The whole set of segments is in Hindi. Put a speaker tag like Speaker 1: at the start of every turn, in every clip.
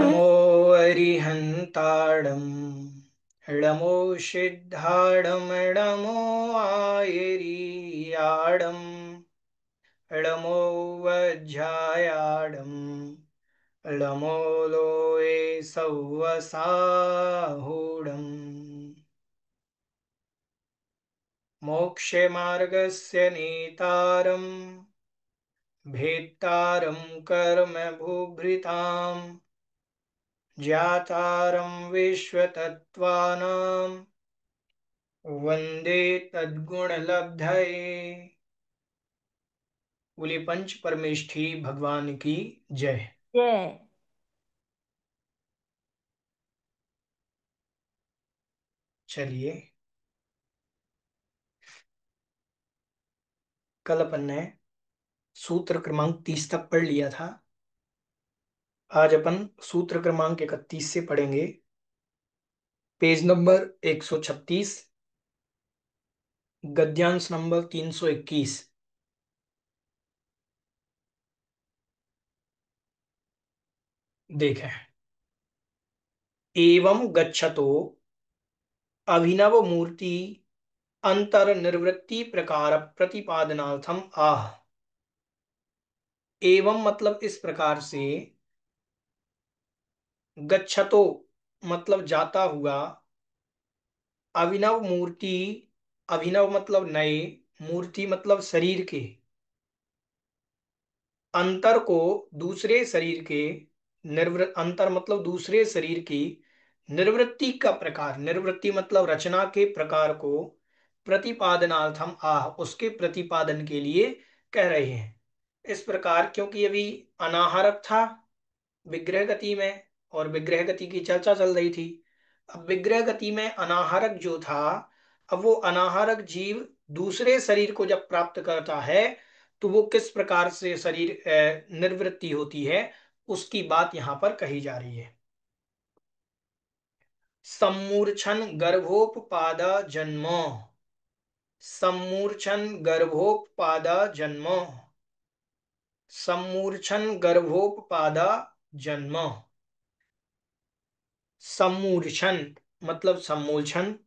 Speaker 1: नमो अरिहन्ताडं नमो सिद्धाडं आयरियाडं नमो वज्रायाडं नमो लोये सव्वसाहूडम् मोक्षमार्गस्य नेतारं भेत्तारं कर्म भूभृताम् ज्ञातारं विश्वतत्त्वानां वन्दे तद्गुणलब्धये। बोले पंच परमेष्ठी भगवान की जय।
Speaker 2: जय।
Speaker 1: चलिए, कल अपन ने सूत्र क्रमांक 30 तक पढ़ लिया था। आज अपन सूत्र क्रमांक 31 से पढ़ेंगे। पेज नंबर 136, गद्यांश नंबर 321। देखें, एवं गच्छतो अभिनव मूर्ति अंतर्निवृत्ति प्रकार प्रतिपादनार्थम आह। एवं मतलब इस प्रकार से, गच्छतो मतलब जाता हुआ, अभिनव मूर्ति, अभिनव मतलब नए, मूर्ति मतलब शरीर के, अंतर को दूसरे शरीर के, निर्वृत्त, अंतर मतलब दूसरे शरीर की निर्वृत्ति का प्रकार, निर्वृत्ति मतलब रचना के प्रकार को प्रतिपादनार्थम आह, उसके प्रतिपादन के लिए कह रहे हैं। इस प्रकार, क्योंकि अभी अनाहरक था विग्रह गति में, और विग्रह गति की चर्चा चल रही थी। अब विग्रह गति में अनाहरक जो था, अब वो अनाहरक जीव दूसरे शरीर को जब प्राप्त करता है तो वो किस प्रकार से शरीर निर्वृत्ति होती है, उसकी बात यहां पर कही जा रही है। सम्मूर्छन गर्भोपपाद जन्म, सम्मूर्छन गर्भोपपाद जन्म, सम्मूर्छन गर्भोपपाद जन्म। सम्मूर्छन मतलब सम्मूर्छन,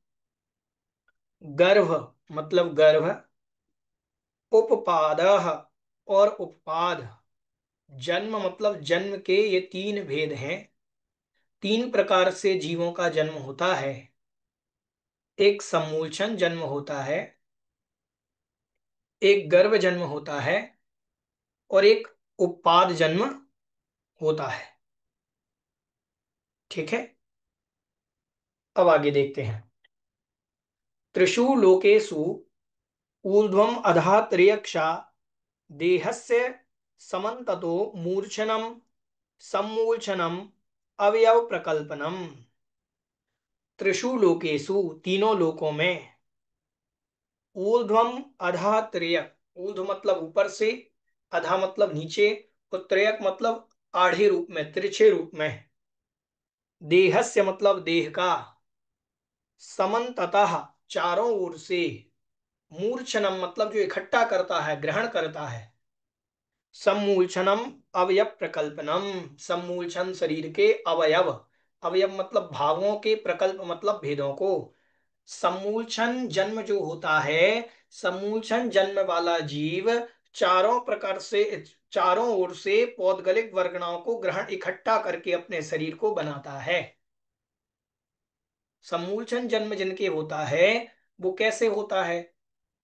Speaker 1: गर्भ मतलब गर्भ, उपपाद और उपपाद, जन्म मतलब जन्म के, ये तीन भेद हैं। तीन प्रकार से जीवों का जन्म होता है। एक सम्मूर्छन जन्म होता है, एक गर्भ जन्म होता है, और एक उपपाद जन्म होता है। ठीक है, अब आगे देखते हैं। त्रिषु लोकेषु ऊर्ध्वम अधः त्र्यक्षा देहस्य समन्ततो मूर्छनम सम्मूर्छनम अवयव प्रकल्पनम। त्रिषु लोकेषु तीनों लोकों में, ऊर्ध्वम अधः त्र्यक, ऊर्ध्व मतलब ऊपर से, अधः मतलब नीचे, और त्र्यक मतलब आढ़े रूप में, तिरछे रूप में। देहस्य मतलब देह का, समन्ततः चारों ओर से, मूर्छनम मतलब जो इकट्ठा करता है, ग्रहण करता है, सम्मूर्छनम अवयव प्रकल्पनम, सम्मूर्छन शरीर के अवयव, अवयव मतलब भावों के, प्रकल्प मतलब भेदों को। सम्मूर्छन जन्म जो होता है, सम्मूर्छन जन्म वाला जीव चारों प्रकार से, चारों ओर से पौद्गलिक वर्गणाओं को ग्रहण इकट्ठा करके अपने शरीर को बनाता है। सम्मूर्छन जन्म जिनके होता है वो कैसे होता है,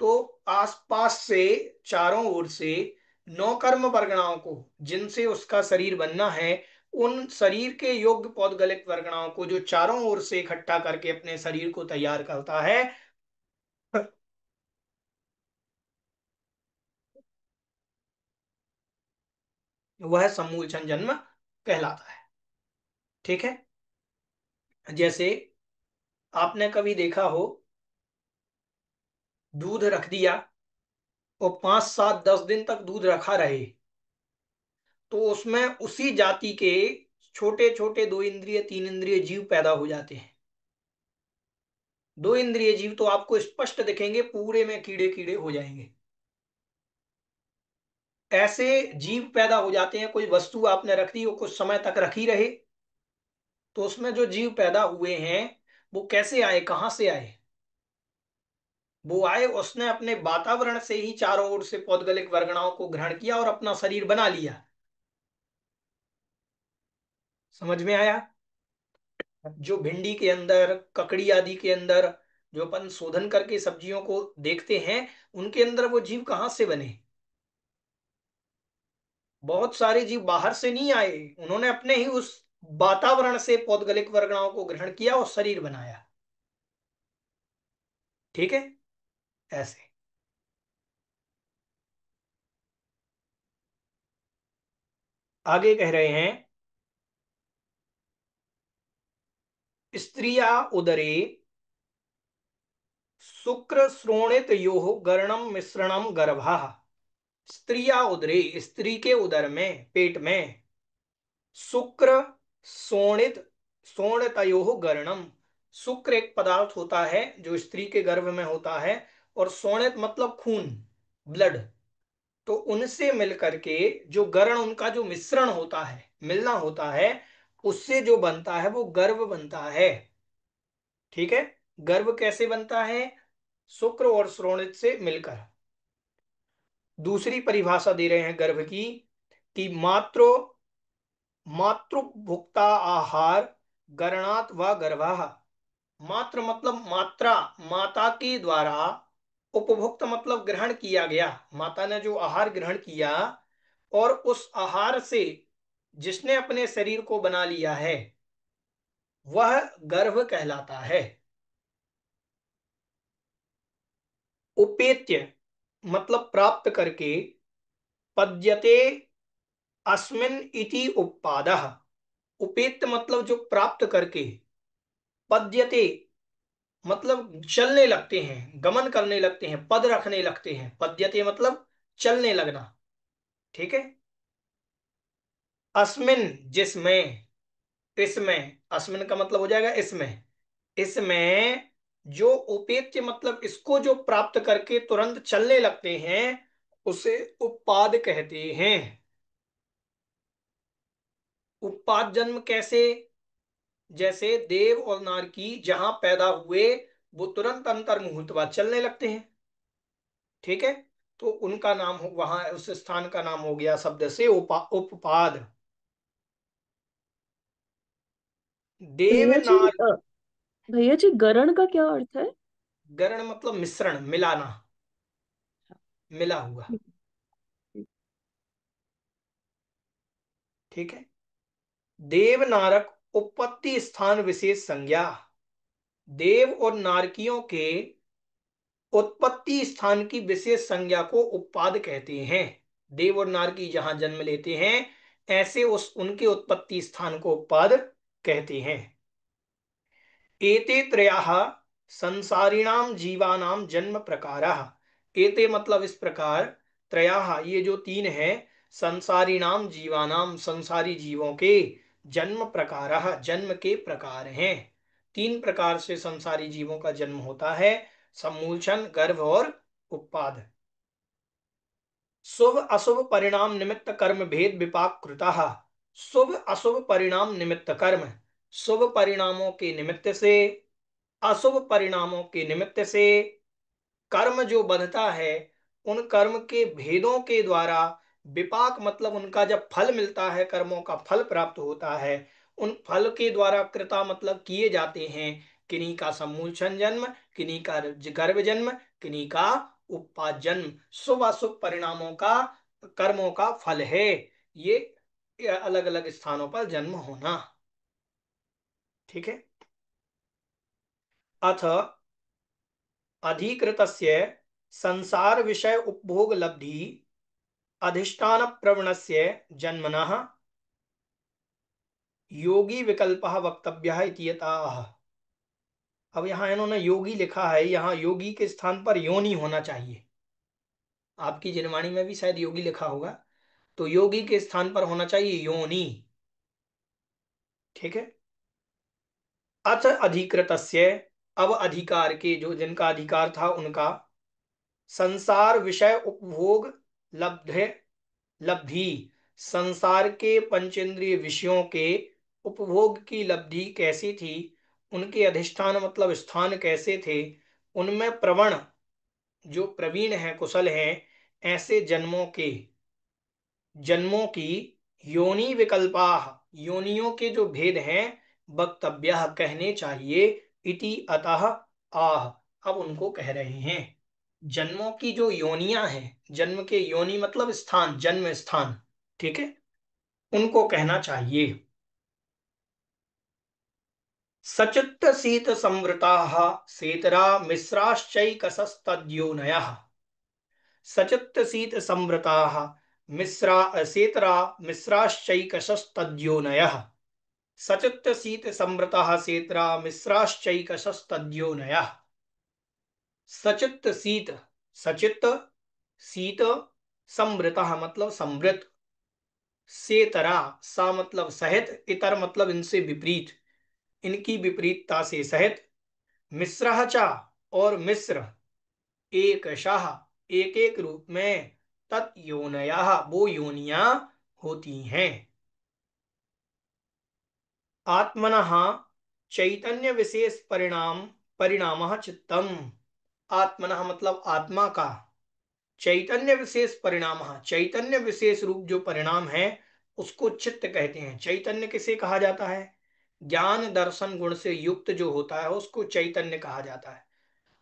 Speaker 1: तो आसपास से, चारों ओर से नौ कर्म वर्गणाओं को, जिनसे उसका शरीर बनना है, उन शरीर के योग्य पौद्गलिक वर्गणाओं को जो चारों ओर से इकट्ठा करके अपने शरीर को तैयार करता है, वह समूलचन जन्म कहलाता है। ठीक है। जैसे आपने कभी देखा हो, दूध रख दिया और 5 7 10 दिन तक दूध रखा रहे, तो उसमें उसी जाति के छोटे छोटे 2 इंद्रिय 3 इंद्रिय जीव पैदा हो जाते हैं। 2 इंद्रिय जीव तो आपको स्पष्ट दिखेंगे, पूरे में कीड़े कीड़े हो जाएंगे। ऐसे जीव पैदा हो जाते हैं। कोई वस्तु आपने रख दी, वो कुछ समय तक रखी रहे, तो उसमें जो जीव पैदा हुए हैं वो कैसे आए, कहां से आए? वो आए, उसने अपने वातावरण से ही चारों ओर से पौद्गलिक वर्गणाओं को ग्रहण किया और अपना शरीर बना लिया। समझ में आया? जो भिंडी के अंदर, ककड़ी आदि के अंदर जो अपन शोधन करके सब्जियों को देखते हैं, उनके अंदर वो जीव कहां से बने? बहुत सारे जीव बाहर से नहीं आए, उन्होंने अपने ही उस वातावरण से पौद्गलिक वर्गणाओं को ग्रहण किया और शरीर बनाया। ठीक है। ऐसे आगे कह रहे हैं, स्त्रिया उदरे शुक्र श्रोणित योः गर्णम मिश्रणम गर्भा। स्त्रिया उदरे, स्त्री के उदर में, पेट में, शुक्र शोणित, शोणतयोः गर्णम, शुक्र एक पदार्थ होता है जो स्त्री के गर्भ में होता है, और शोणित मतलब खून, ब्लड। तो उनसे मिलकर के जो गर्ण, उनका जो मिश्रण होता है, मिलना होता है, उससे जो बनता है वो गर्भ बनता है। ठीक है। गर्भ कैसे बनता है? शुक्र और श्रोणित से मिलकर। दूसरी परिभाषा दे रहे हैं गर्भ की, कि मातृभुक्ता आहार गरणात् व गर्भः। मात्र मतलब मात्रा, माता के द्वारा, उपभुक्त मतलब ग्रहण किया गया, माता ने जो आहार ग्रहण किया, और उस आहार से जिसने अपने शरीर को बना लिया है, वह गर्भ कहलाता है। उपेत्य मतलब प्राप्त करके, पद्यते अस्मिन् इति उपादः। उपेत्य मतलब जो प्राप्त करके, पद्यते मतलब चलने लगते हैं, गमन करने लगते हैं, पद रखने लगते हैं। पद्यते मतलब चलने लगना। ठीक है। अस्मिन जिसमें, इसमें, अस्मिन का मतलब हो जाएगा इसमें, इसमें जो उपेत्य मतलब इसको जो प्राप्त करके तुरंत चलने लगते हैं, उसे उत्पाद कहते हैं। उत्पाद जन्म कैसे? जैसे देव और नारकी जहां पैदा हुए, वो तुरंत अंतर मुहूर्त बाद चलने लगते हैं। ठीक है। तो उनका नाम हो, वहां उस स्थान का नाम हो गया शब्द से उपपाद। देव
Speaker 2: भैया जी,
Speaker 1: नार,
Speaker 2: भैया जी, गरण का क्या अर्थ है?
Speaker 1: गरण मतलब मिश्रण, मिलाना, मिला हुआ।
Speaker 2: ठीक है।
Speaker 1: ठीक है। देव नारक उत्पत्ति स्थान विशेष संज्ञा। देव और नारकियों के उत्पत्ति स्थान की विशेष संज्ञा को उत्पाद कहते हैं। देव और नारकी जहां जन्म लेते हैं, ऐसे उस उनके उत्पत्ति स्थान को उत्पाद कहते हैं। एते त्रयाः संसारिणाम जीवानाम जन्म प्रकाराः। एते मतलब इस प्रकार, त्रयाः ये जो तीन है, संसारिणाम जीवानाम संसारी जीवों के, जन्म प्रकाराः जन्म के प्रकार हैं। 3 प्रकार से संसारी जीवों का जन्म होता है, सम्मूलचन, गर्भ और उत्पाद। शुभ अशुभ परिणाम निमित्त कर्म भेद विपाक कृतः। शुभ अशुभ परिणाम निमित्त कर्म, शुभ परिणामों के निमित्त से, अशुभ परिणामों के निमित्त से कर्म जो बंधता है, उन कर्म के भेदों के द्वारा, विपाक मतलब उनका जब फल मिलता है, कर्मों का फल प्राप्त होता है, उन फल के द्वारा कृता मतलब किए जाते हैं। किन्हीं का सम्मूलचन जन्म, किन्हीं का गर्भ जन्म, किन्हीं का उत्पाद जन्म। शुभ अशुभ परिणामों का, कर्मों का फल है ये, अलग अलग स्थानों पर जन्म होना। ठीक है। अथ अधिकृतस्य संसार विषय उपभोग लब्धि अधिष्ठान प्रवणस्य जन्मनः योगी विकल्पः वक्तव्यः इति यतः। अब यहाँ इन्होंने योगी लिखा है, यहाँ योगी के स्थान पर योनि होना चाहिए। आपकी जिनवाणी में भी शायद योगी लिखा होगा, तो योगी के स्थान पर होना चाहिए योनि। ठीक है। अथ अधिकृतस्य, अब अधिकार के, जो जिनका अधिकार था उनका, संसार विषय उपभोग लब्धे लब्धि, संसार के पंचेंद्रिय विषयों के उपभोग की लब्धि कैसी थी, उनके अधिष्ठान मतलब स्थान कैसे थे, उनमें प्रवण, जो प्रवीण है, कुशल हैं, ऐसे जन्मों की योनि विकल्पाह, योनियों के जो भेद हैं, वक्तव्य कहने चाहिए, इति अतः आह, अब उनको कह रहे हैं। जन्मों की जो योनियां हैं, जन्म के योनि मतलब स्थान, जन्म स्थान, ठीक है, उनको कहना चाहिए। सचित्त शीत संवृता सेतरा मिश्राश्चैकसस्तद्योनयः, सचित्त शीत संवृता मिश्रा सेतरा मिश्राश्चैकसस्तद्योनयः, सचित्त शीत संवृता सेतरा मिश्राश्चैकसस्तद्योनयः। सचित्त शीत, सचित्त शीत, संवृता मतलब समृत, सेतरा, सा मतलब सहित, इतर मतलब इनसे विपरीत, इनकी विपरीतता से सहित, मिश्रः चा, और मिश्र, एक शाह, एक एक रूप में, तत् योनया, वो योनियां होती हैं। आत्मनः चैतन्य विशेष परिणाम परिणामः चित्तम, आत्मनः मतलब आत्मा का, चैतन्य विशेष परिणाम, चैतन्य विशेष रूप जो परिणाम है, उसको चित्त कहते हैं। चैतन्य किसे कहा जाता है? ज्ञान दर्शन गुण से युक्त जो होता है उसको चैतन्य कहा जाता है,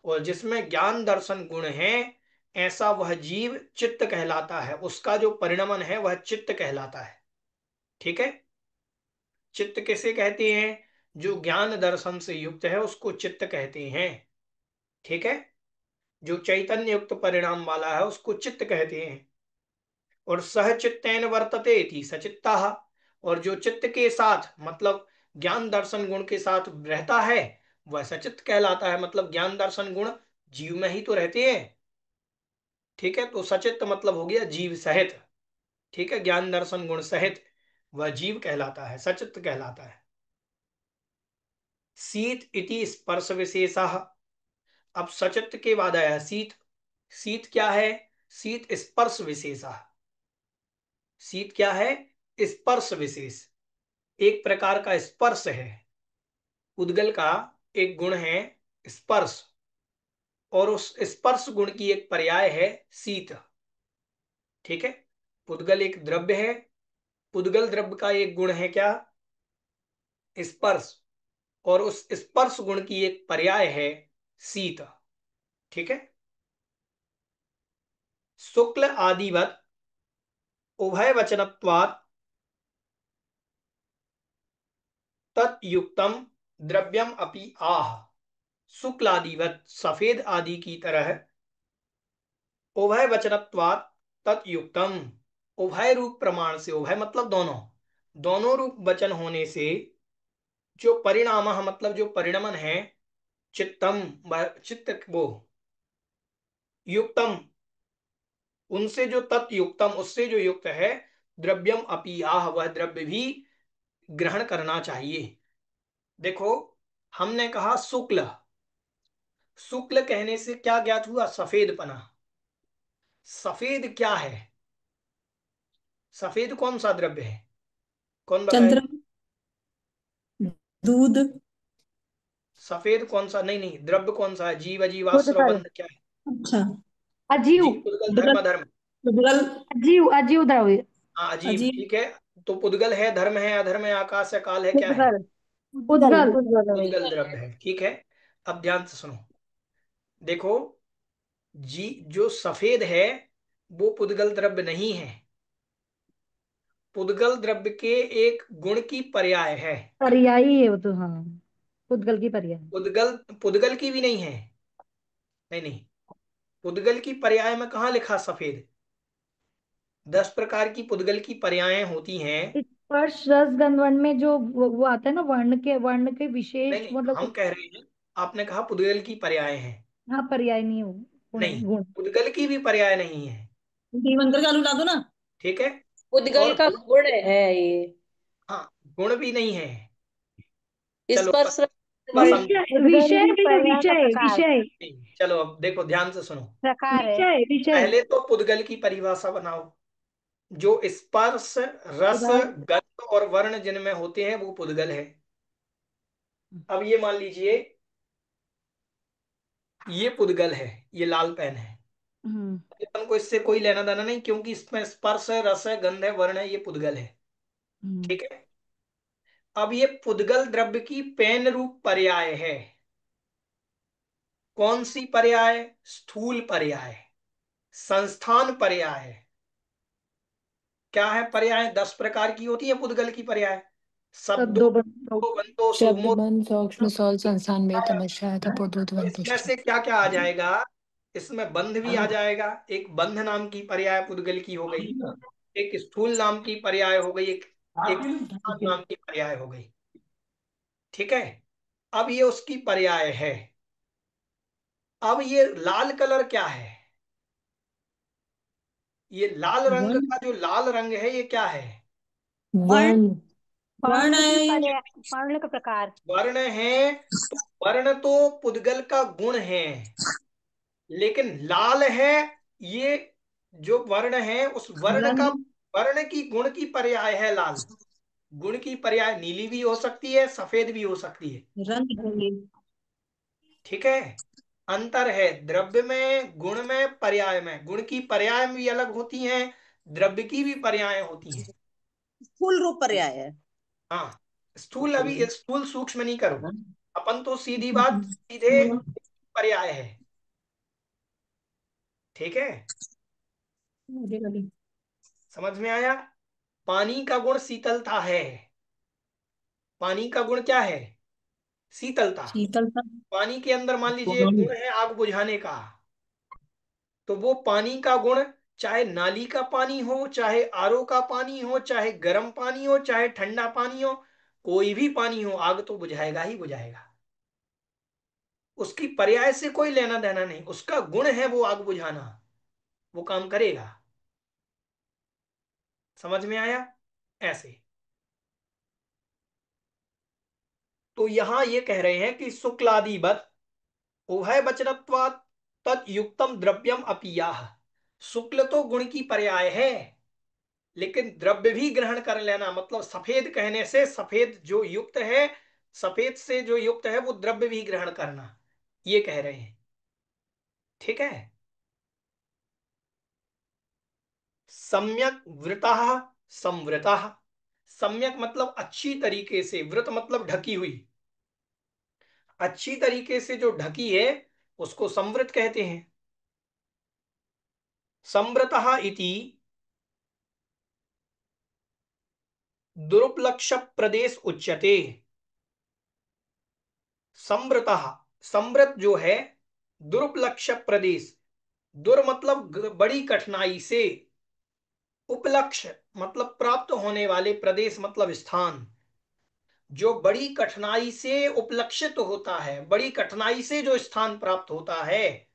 Speaker 1: और जिसमें ज्ञान दर्शन गुण है, ऐसा वह जीव चित्त कहलाता है, उसका जो परिणमन है वह चित्त कहलाता है। ठीक है। चित्त किसे कहते हैं? जो ज्ञान दर्शन से युक्त है उसको चित्त कहते हैं। ठीक है। जो चैतन्य युक्त परिणाम वाला है उसको चित्त कहते हैं। और सह चित्तेन वर्तते थी सचित्ता, और जो चित्त के साथ मतलब ज्ञान दर्शन गुण के साथ रहता है वह सचित्त कहलाता है। मतलब ज्ञान दर्शन गुण जीव में ही तो रहते हैं। ठीक है। तो सचित्त मतलब हो गया जीव सहित। ठीक है। ज्ञान दर्शन गुण सहित वह जीव कहलाता है, सचित्त कहलाता है। शीत इति स्पर्श विशेषः, अब सचित्त के बाद आया शीत। शीत क्या है? शीत स्पर्श विशेषः। शीत क्या है? स्पर्श विशेष, एक प्रकार का स्पर्श है। उद्गल का एक गुण है स्पर्श, और उस स्पर्श गुण की एक पर्याय है शीत। ठीक है। पुद्गल एक द्रव्य है, पुद्गल द्रव्य का एक गुण है क्या? स्पर्श, और उस स्पर्श गुण की एक पर्याय है शीत। ठीक है। शुक्ल आदिवत उभय वचनत्वात् तत्युक्तम द्रव्यम अपि आह, शुक्ल आदिवत सफेद आदि की तरह, उभय वचनत्वात् तत्युक्तम, उभय रूप प्रमाण से, उभय मतलब दोनों, दोनों रूप वचन होने से, जो परिणाम मतलब जो परिणमन है, चित्तम चित्त वो, युक्तम उनसे जो तत्युक्तम उससे जो युक्त है, द्रव्यम अपि आह वह द्रव्य भी ग्रहण करना चाहिए। देखो, हमने कहा शुक्ल, शुक्ल कहने से क्या ज्ञात हुआ? सफेदपना। सफेद क्या है? सफेद कौन सा द्रव्य है? कौन
Speaker 2: चंद्र,
Speaker 1: बताएगा?
Speaker 2: दूध।
Speaker 1: सफेद कौन सा? नहीं नहीं, द्रव्य कौन सा है? जीव अजीव आश्रव
Speaker 2: उदगल।
Speaker 1: बंध क्या है?
Speaker 2: अच्छा।
Speaker 3: अजीव।
Speaker 1: जीव पुद्गल
Speaker 2: उदगल।
Speaker 1: धर्म अधर्म।
Speaker 2: उदगल।
Speaker 3: अजीव अजीव द्रव्य।
Speaker 1: हाँ अजीव,
Speaker 2: अजीब।
Speaker 1: ठीक है। तो पुद्गल है, धर्म है, अधर्म है, आकाश है, काल है, क्या है?
Speaker 3: उद्गल।
Speaker 2: उदगल।
Speaker 3: उद्गल।
Speaker 1: पुद्गल द्रव्य है। ठीक है। अब ध्यान से सुनो। देखो, जी जो सफेद है वो पुद्गल द्रव्य नहीं है, पुद्गल द्रव्य के एक गुण की पर्याय है।
Speaker 3: पर्यायी है वो तो, हाँ। उद्गल की पर्याय।
Speaker 1: पुद्गल पुद्गल की भी नहीं है। नहीं नहीं, पुद्गल की पर्याय में कहाँ लिखा सफेद? 10 प्रकार की पुद्गल की पर्यायें होती हैं।
Speaker 3: स्पर्श रस गंध वर्ण में जो वो आता है ना, वर्ण के
Speaker 1: नहीं
Speaker 3: विशेष
Speaker 1: नहीं,
Speaker 3: मतलब
Speaker 1: हम कह रहे हैं, आपने कहा पुद्गल की पर्याय हैं।
Speaker 3: हाँ, पर्याय नहीं हो, गुण
Speaker 1: नहीं,
Speaker 3: गुण।
Speaker 1: पुद्गल की भी पर्याय नहीं है।
Speaker 2: दीवंकर का आलू ला दो ना।
Speaker 1: ठीक है।
Speaker 4: उद्गल
Speaker 1: और
Speaker 4: का गुण है ये।
Speaker 1: हाँ, गुण भी नहीं है। चलो
Speaker 4: स्पर्श
Speaker 1: बस
Speaker 4: वर्ण।
Speaker 1: समझ।
Speaker 3: विषय
Speaker 5: उद्गल की
Speaker 3: नहीं है,
Speaker 5: पर्याय का
Speaker 3: विषय
Speaker 5: प्रकार।
Speaker 3: विषय
Speaker 1: चलो अब देखो, ध्यान से सुनो।
Speaker 5: प्रकार है।
Speaker 3: विषय विषय।
Speaker 1: पहले तो पुद्गल की परिभाषा बनाओ। जो स्पर्श, रस, गंध और वर्ण जिनमें होते हैं वो पुद्गल है। अब ये मान लीजिए, ये पुद्गल है, ये लाल पेन है।
Speaker 3: हम्म
Speaker 1: अपन को इससे कोई लेना देना नहीं, क्योंकि इसमें स्पर्श है, रस है, गंध है, वर्ण है, ये पुद्गल है।
Speaker 3: हम्म
Speaker 1: ठीक है। अब ये पुद्गल द्रव्य की पेन रूप पर्याय है। कौन सी पर्याय? स्थूल पर्याय, संस्थान पर्याय। क्या है पर्याय? 10 प्रकार की होती है पुद्गल की पर्याय। शब्दों,
Speaker 3: शब्दों बंधो।
Speaker 1: बंधो,
Speaker 6: शब्द
Speaker 1: सुमो।
Speaker 6: बंध सूक्ष्म स्थल संस्थान में तमस्या तपोद्भुत
Speaker 1: तो इसमें
Speaker 6: वंतुष्ट।
Speaker 1: से क्या क्या आ जाएगा? इसमें बंध भी आ जाएगा। एक बंध नाम की पर्याय पुद्गल की हो गई, एक स्थूल नाम की पर्याय हो गई, एक संस्थान नाम की पर्याय हो गई। ठीक है। अब ये उसकी पर्याय है। अब ये लाल कलर क्या है? ये लाल रंग
Speaker 2: वर्ण।
Speaker 1: का जो लाल रंग है, ये क्या है?
Speaker 5: वर्ण।
Speaker 6: वर्ण।
Speaker 2: वर्ण
Speaker 5: वर्ण
Speaker 2: है
Speaker 5: की
Speaker 2: ये।
Speaker 5: पर्याय, वर्ण का प्रकार।
Speaker 1: वर्ण है। तो वर्ण तो पुद्गल का गुण है, लेकिन लाल है ये, जो वर्ण है उस वर्ण का,
Speaker 2: रंग।
Speaker 1: वर्ण की गुण की पर्याय है लाल। गुण की पर्याय नीली भी हो सकती है, सफेद भी हो सकती है।
Speaker 2: रंग है ये।
Speaker 1: ठीक है। अंतर है द्रव्य में, गुण में, पर्याय में। गुण की पर्याय भी अलग होती हैं, द्रव्य की भी पर्याय होती हैं।
Speaker 4: स्थूल रूप पर्याय है।
Speaker 1: हाँ, स्थूल, अभी स्थूल सूक्ष्म नहीं करो। अपन तो सीधी बात, सीधे पर्याय है। ठीक है। समझ में आया? पानी का गुण शीतलता है। पानी का गुण क्या है? शीतलता।
Speaker 2: शीतलता।
Speaker 1: पानी के अंदर मान लीजिए गुण है आग बुझाने का, तो वो पानी का गुण, चाहे नाली का पानी हो, चाहे आरओ का पानी हो, चाहे गर्म पानी हो, चाहे ठंडा पानी हो, कोई भी पानी हो, आग तो बुझाएगा ही बुझाएगा। उसकी पर्याय से कोई लेना देना नहीं, उसका गुण है वो आग बुझाना, वो काम करेगा। समझ में आया? ऐसे। तो यहां ये कह रहे हैं कि शुक्लादिवत उभय वचनत्वात् तत्युक्तम द्रव्यम अपियाह। शुक्ल तो गुण की पर्याय है, लेकिन द्रव्य भी ग्रहण कर लेना, मतलब सफेद कहने से सफेद जो युक्त है, सफेद से जो युक्त है वो द्रव्य भी ग्रहण करना, ये कह रहे हैं। ठीक है। सम्यक वृता, संवृता। सम्यक मतलब अच्छी तरीके से, वृत मतलब ढकी हुई, अच्छी तरीके से जो ढकी है उसको संवृत कहते हैं। संवृतः इति दुरुपलक्ष प्रदेश उच्यते। संवृतः, संवृत जो है, दुरुपलक्ष प्रदेश। दुर मतलब बड़ी कठिनाई से, उपलक्ष्य मतलब प्राप्त होने वाले, प्रदेश मतलब स्थान। जो बड़ी कठिनाई से उपलक्षित होता है, बड़ी कठिनाई से जो स्थान प्राप्त होता है,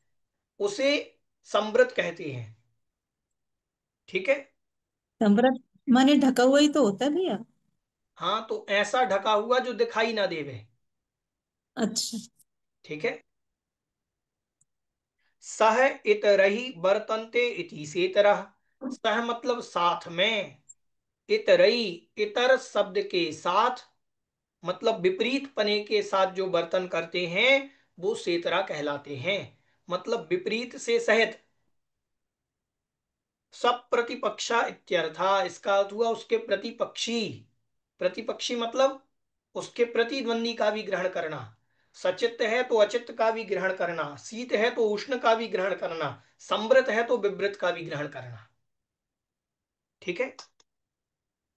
Speaker 1: उसे संवृत कहते हैं। ठीक है।
Speaker 2: संवृत माने ढका हुआ ही तो होता है भैया।
Speaker 1: हाँ, तो ऐसा ढका हुआ जो दिखाई ना देवे।
Speaker 2: अच्छा।
Speaker 1: ठीक है। सह इतरही बर्तनते इति से तरह। सह मतलब साथ में, इतरई इतर शब्द के साथ, मतलब विपरीत पने के साथ जो बर्तन करते हैं वो सेतरा कहलाते हैं। मतलब विपरीत से सहित। सब प्रतिपक्षा इत्यर्था, इसका अर्थ हुआ उसके प्रतिपक्षी। प्रतिपक्षी मतलब उसके प्रतिद्वंदी का भी ग्रहण करना। सचित्त है तो अचित्त का भी ग्रहण करना, शीत है तो उष्ण का भी ग्रहण करना, संवृत है तो विवृत का भी ग्रहण करना। ठीक है।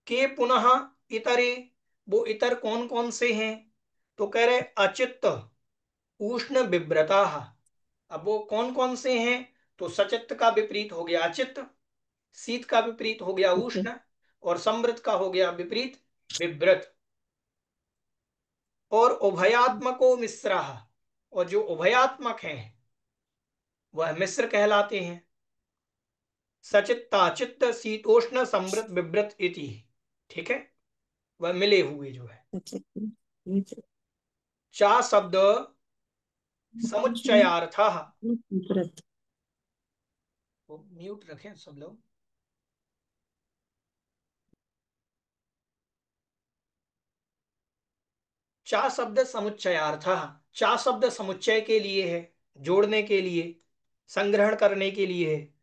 Speaker 1: के पुनः इतरे, वो इतर कौन कौन से हैं? तो कह रहे अचित्त, उष्ण, विव्रता। अब वो कौन कौन से हैं? तो सचित्त का विपरीत हो गया अचित्त, शीत का विपरीत हो गया उष्ण, और समृद्ध का हो गया विपरीत विव्रत। और उभयात्मको मिश्रा, और जो उभयात्मक हैं वह मिश्र कहलाते हैं। सचित्ता चित्त शीतोष्ण समृद्ध विव्रत इति, ठीक है, वह मिले हुए जो है।
Speaker 2: अच्छा
Speaker 1: चा शब्द समुच्चयार्थ,
Speaker 2: व्रत।
Speaker 1: म्यूट रखें सब लोग। चा शब्द समुच्चयार्थ, चा शब्द समुच्चय के लिए है, जोड़ने के लिए, संग्रहण करने के लिए है।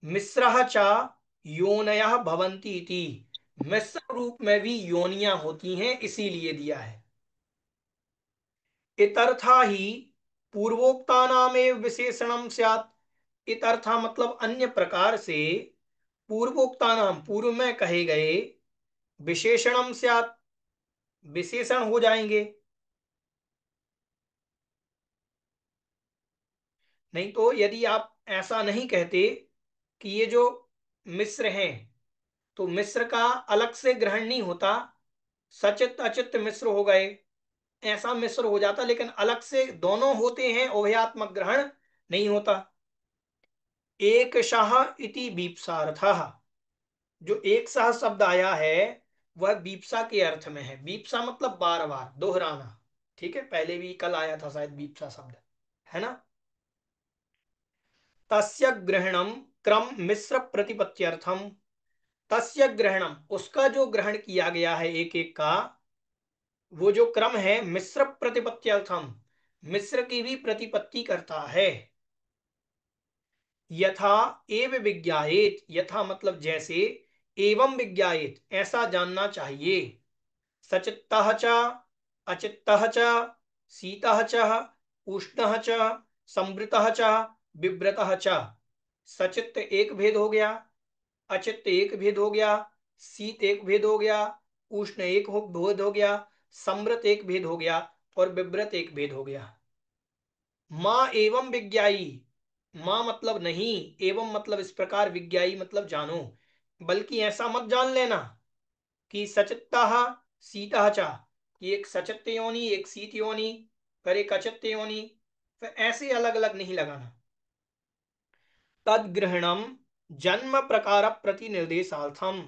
Speaker 1: मिश्रः चा योनयः भवन्ति इति, मिश्र रूप में भी योनियां होती हैं, इसीलिए दिया है। इतर्था ही पूर्वोक्तानामेव विशेषणम स्यात्, इतर्था मतलब अन्य प्रकार से, पूर्वोक्तानाम पूर्व में कहे गए, विशेषणम स्यात् विशेषण हो जाएंगे। नहीं तो यदि आप ऐसा नहीं कहते कि ये जो मिश्र हैं, तो मिश्र का अलग से ग्रहण नहीं होता, सचित अचित मिश्र हो गए, ऐसा मिश्र हो जाता, लेकिन अलग से दोनों होते हैं, उभयात्मक ग्रहण नहीं होता। एक शाह इति बीप्सार्थः, जो एक शाह शब्द आया है वह बीप्सा के अर्थ में है। बीप्सा मतलब बार बार दोहराना, ठीक है, पहले भी कल आया था शायद बीप्सा शब्द, है ना। तस्य ग्रहणम क्रम मिश्र प्रतिपत्त्यर्थम, तस्य ग्रहणम उसका जो ग्रहण किया गया है एक एक का, वो जो क्रम है मिश्र प्रतिपत्त्यर्थम, मिश्र की भी प्रतिपत्ति करता है। यथा एव विज्ञायेत, यथा मतलब जैसे, एवं विज्ञायेत ऐसा जानना चाहिए। सचित्तः च अचित्तः च शीतः च उष्णः च संवृतः च विव्रतः च। सचित्त एक भेद हो गया, अचित्त एक भेद हो गया, शीत एक भेद हो गया, उष्ण एक भेद हो गया, समृत एक भेद हो गया, और विव्रत एक भेद हो गया। माँ एवं विज्ञाई, माँ मतलब नहीं, एवं मतलब इस प्रकार, विज्ञाई मतलब जानो, बल्कि ऐसा मत जान लेना कि सचित्तः शीतः च, कि एक सचित्त योनि एक शीत योनि, फिर एक अचित्त योनि, फिर ऐसे अलग अलग नहीं लगाना। तद ग्रहणम जन्म प्रकार प्रतिनिर्देशार्थम,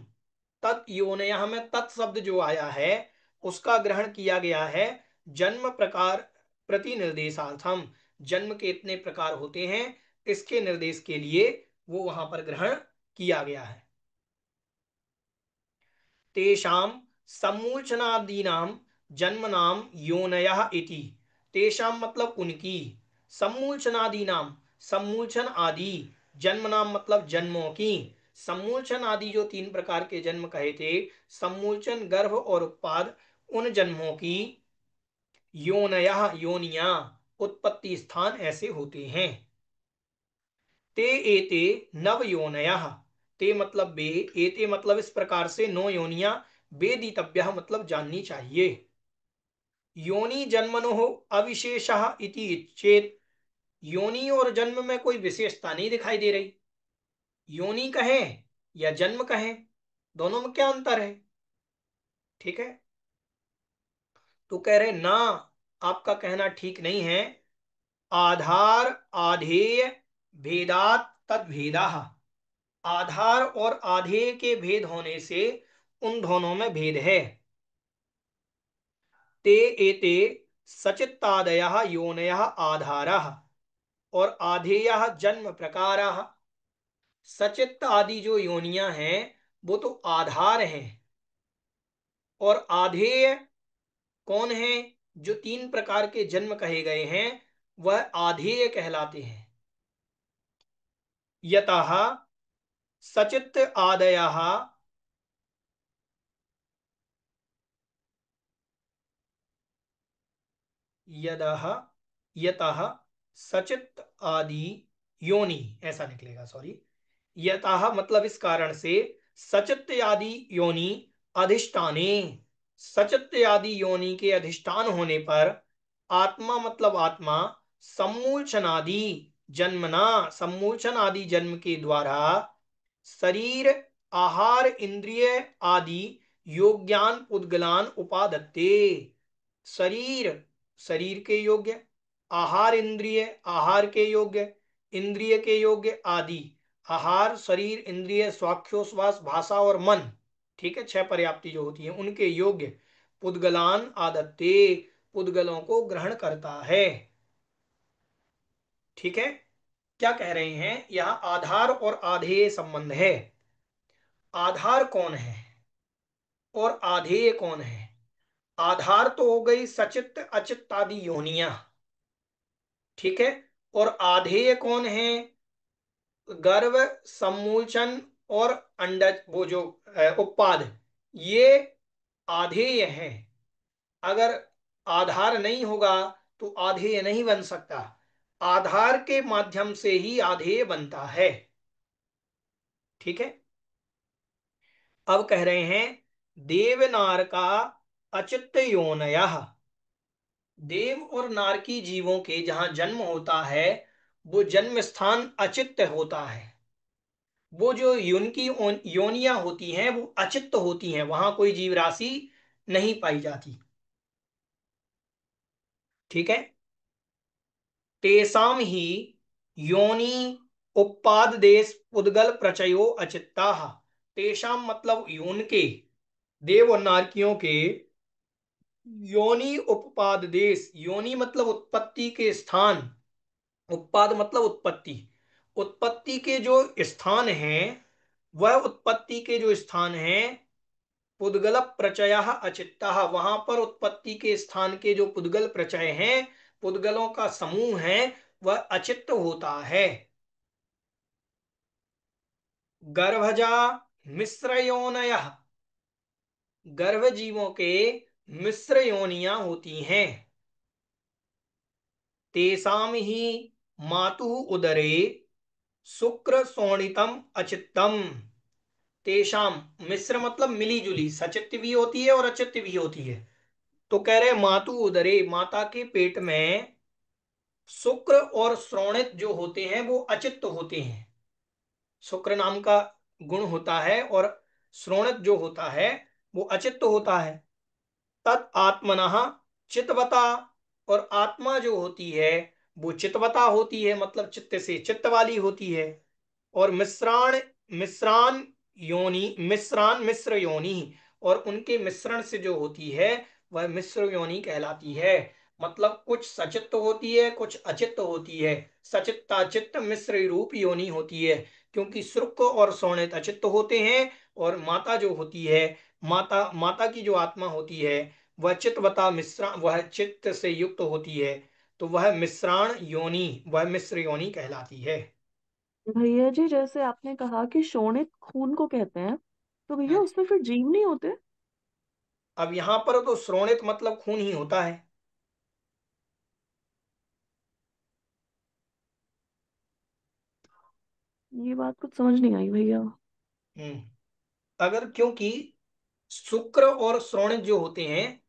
Speaker 1: तत् योनयः में तत् शब्द जो आया है उसका ग्रहण किया गया है जन्म प्रकार प्रतिनिर्देशार्थम, जन्म के इतने प्रकार होते हैं इसके निर्देश के लिए वो वहां पर ग्रहण किया गया है। तेषाम सम्मूर्छनादीनाम जन्मनाम योनयः इति, तेषाम मतलब उनकी, सम्मूर्छनादीनाम सम्मूर्छन आदि, जन्मनाम मतलब जन्मों की, सम्मूर्छन आदि जो तीन प्रकार के जन्म कहे थे, सम्मूर्छन गर्भ और उत्पाद, उन जन्मों की, योनयः योनियां उत्पत्ति स्थान ऐसे होते हैं। ते एते नव योनयः, ते मतलब वे, एते मतलब इस प्रकार से, नो योनिया, वेदितव्यः मतलब जाननी चाहिए। योनि जन्मनो अविशेषः इति चेत, योनि और जन्म में कोई विशेषता नहीं दिखाई दे रही, योनि कहें या जन्म कहें, दोनों में क्या अंतर है, ठीक है। तो कह रहे ना, आपका कहना ठीक नहीं है। आधार आधेय भेदात तद भेदा, आधार और आधेय के भेद होने से उन दोनों में भेद है। ते एते सचित्तादयः योनयः आधारः, और आधेयः जन्म प्रकारः, सचित्त आदि जो योनियां हैं वो तो आधार हैं, और आधेय कौन है, जो तीन प्रकार के जन्म कहे गए हैं वह आधेय कहलाते हैं। यतः सचित्त आदयः यदः यतः सचित्त आदि योनि, ऐसा निकलेगा, सॉरी, यतः मतलब इस कारण से, सचित्त आदि योनि अधिष्ठाने, सचित्त आदि योनि के अधिष्ठान होने पर, आत्मा मतलब आत्मा, सम्मूर्छनादि जन्मना, सम्मूर्छन आदि जन्म के द्वारा, शरीर आहार इंद्रिय आदि योग्यान पुद्गलान उपादत्ते। शरीर शरीर के योग्य, आहार इंद्रिय आहार के योग्य, इंद्रिय के योग्य आदि, आहार शरीर इंद्रिय स्वाक्षोश्वास भाषा और मन, ठीक है, छह पर्याप्ति जो होती है उनके योग्य, पुद्गलान आदत्ते, पुद्गलों को ग्रहण करता है। ठीक है, क्या कह रहे हैं यहां, आधार और आधेय संबंध है। आधार कौन है और आधेय कौन है? आधार तो हो गई सचित्त अचित्त आदि योनियां, ठीक है, और आधेय कौन है? गर्भ, सम्मूलचन और अंडज, वो जो उत्पाद, ये आधेय है। अगर आधार नहीं होगा तो आधेय नहीं बन सकता, आधार के माध्यम से ही आधेय बनता है। ठीक है, अब कह रहे हैं देवनार का अचित्त योनयः। देव और नारकी जीवों के जहां जन्म होता है वो जन्म स्थान अचित्त होता है। वो जो उनकी योनियां होती हैं वो अचित्त होती हैं, वहां कोई जीव राशि नहीं पाई जाती। ठीक है, तेसाम ही योनि उपाद देश उद्गल प्रचयो अचित्ता। तेषाम मतलब उनके, देव और नारकियों के, योनि उपपाद देश, योनि मतलब उत्पत्ति के स्थान, उत्पाद मतलब उत्पत्ति, उत्पत्ति के जो स्थान हैं, वह उत्पत्ति के जो स्थान हैं, पुद्गल प्रचय अचित्ता, वहां पर उत्पत्ति के स्थान के जो पुद्गल प्रचय हैं, पुद्गलों का समूह है, वह अचित्त होता है। गर्भजा मिश्र योनयः, गर्भ जीवों के मिश्र योनियां होती हैं। तेसाम ही मातुः उदरे शुक्र शोणितम अचित्तम। तेषाम, मिश्र मतलब मिली जुली, सचित्त भी होती है और अचित्त भी होती है। तो कह रहे मातु उदरे, माता के पेट में शुक्र और श्रोणित जो होते हैं वो अचित्त होते हैं। शुक्र नाम का गुण होता है और श्रोणित जो होता है वो अचित्त होता है। तत् आत्मनः चित्तवता, और आत्मा जो होती है वो चित्तवता होती है, मतलब चित्त से चित्त वाली होती है। और मिश्राण, मिश्रान योनि, मिश्रान मिश्र योनि, और उनके मिश्रण से जो होती है वह मिश्र योनि कहलाती है। मतलब कुछ सचित्त होती है कुछ अचित्त होती है, सचित्ताचित्त मिश्र रूप योनि होती है, क्योंकि शुक्र और शोणित अचित्त होते हैं। और माता जो होती है, माता माता की जो आत्मा होती है वह चित्तवता मिश्रा, वह चित्त से युक्त होती है, तो वह मिश्राण योनि, वह मिश्र योनि कहलाती है।
Speaker 7: भैया जी, जैसे आपने कहा कि शोणित खून को कहते हैं, तो भैया उसमें फिर जीव नहीं होते?
Speaker 1: अब यहां पर तो श्रोणित मतलब खून ही होता है।
Speaker 7: ये बात कुछ समझ नहीं आई भैया।
Speaker 1: हम्म, अगर, क्योंकि शुक्र और श्रोणित जो होते हैं,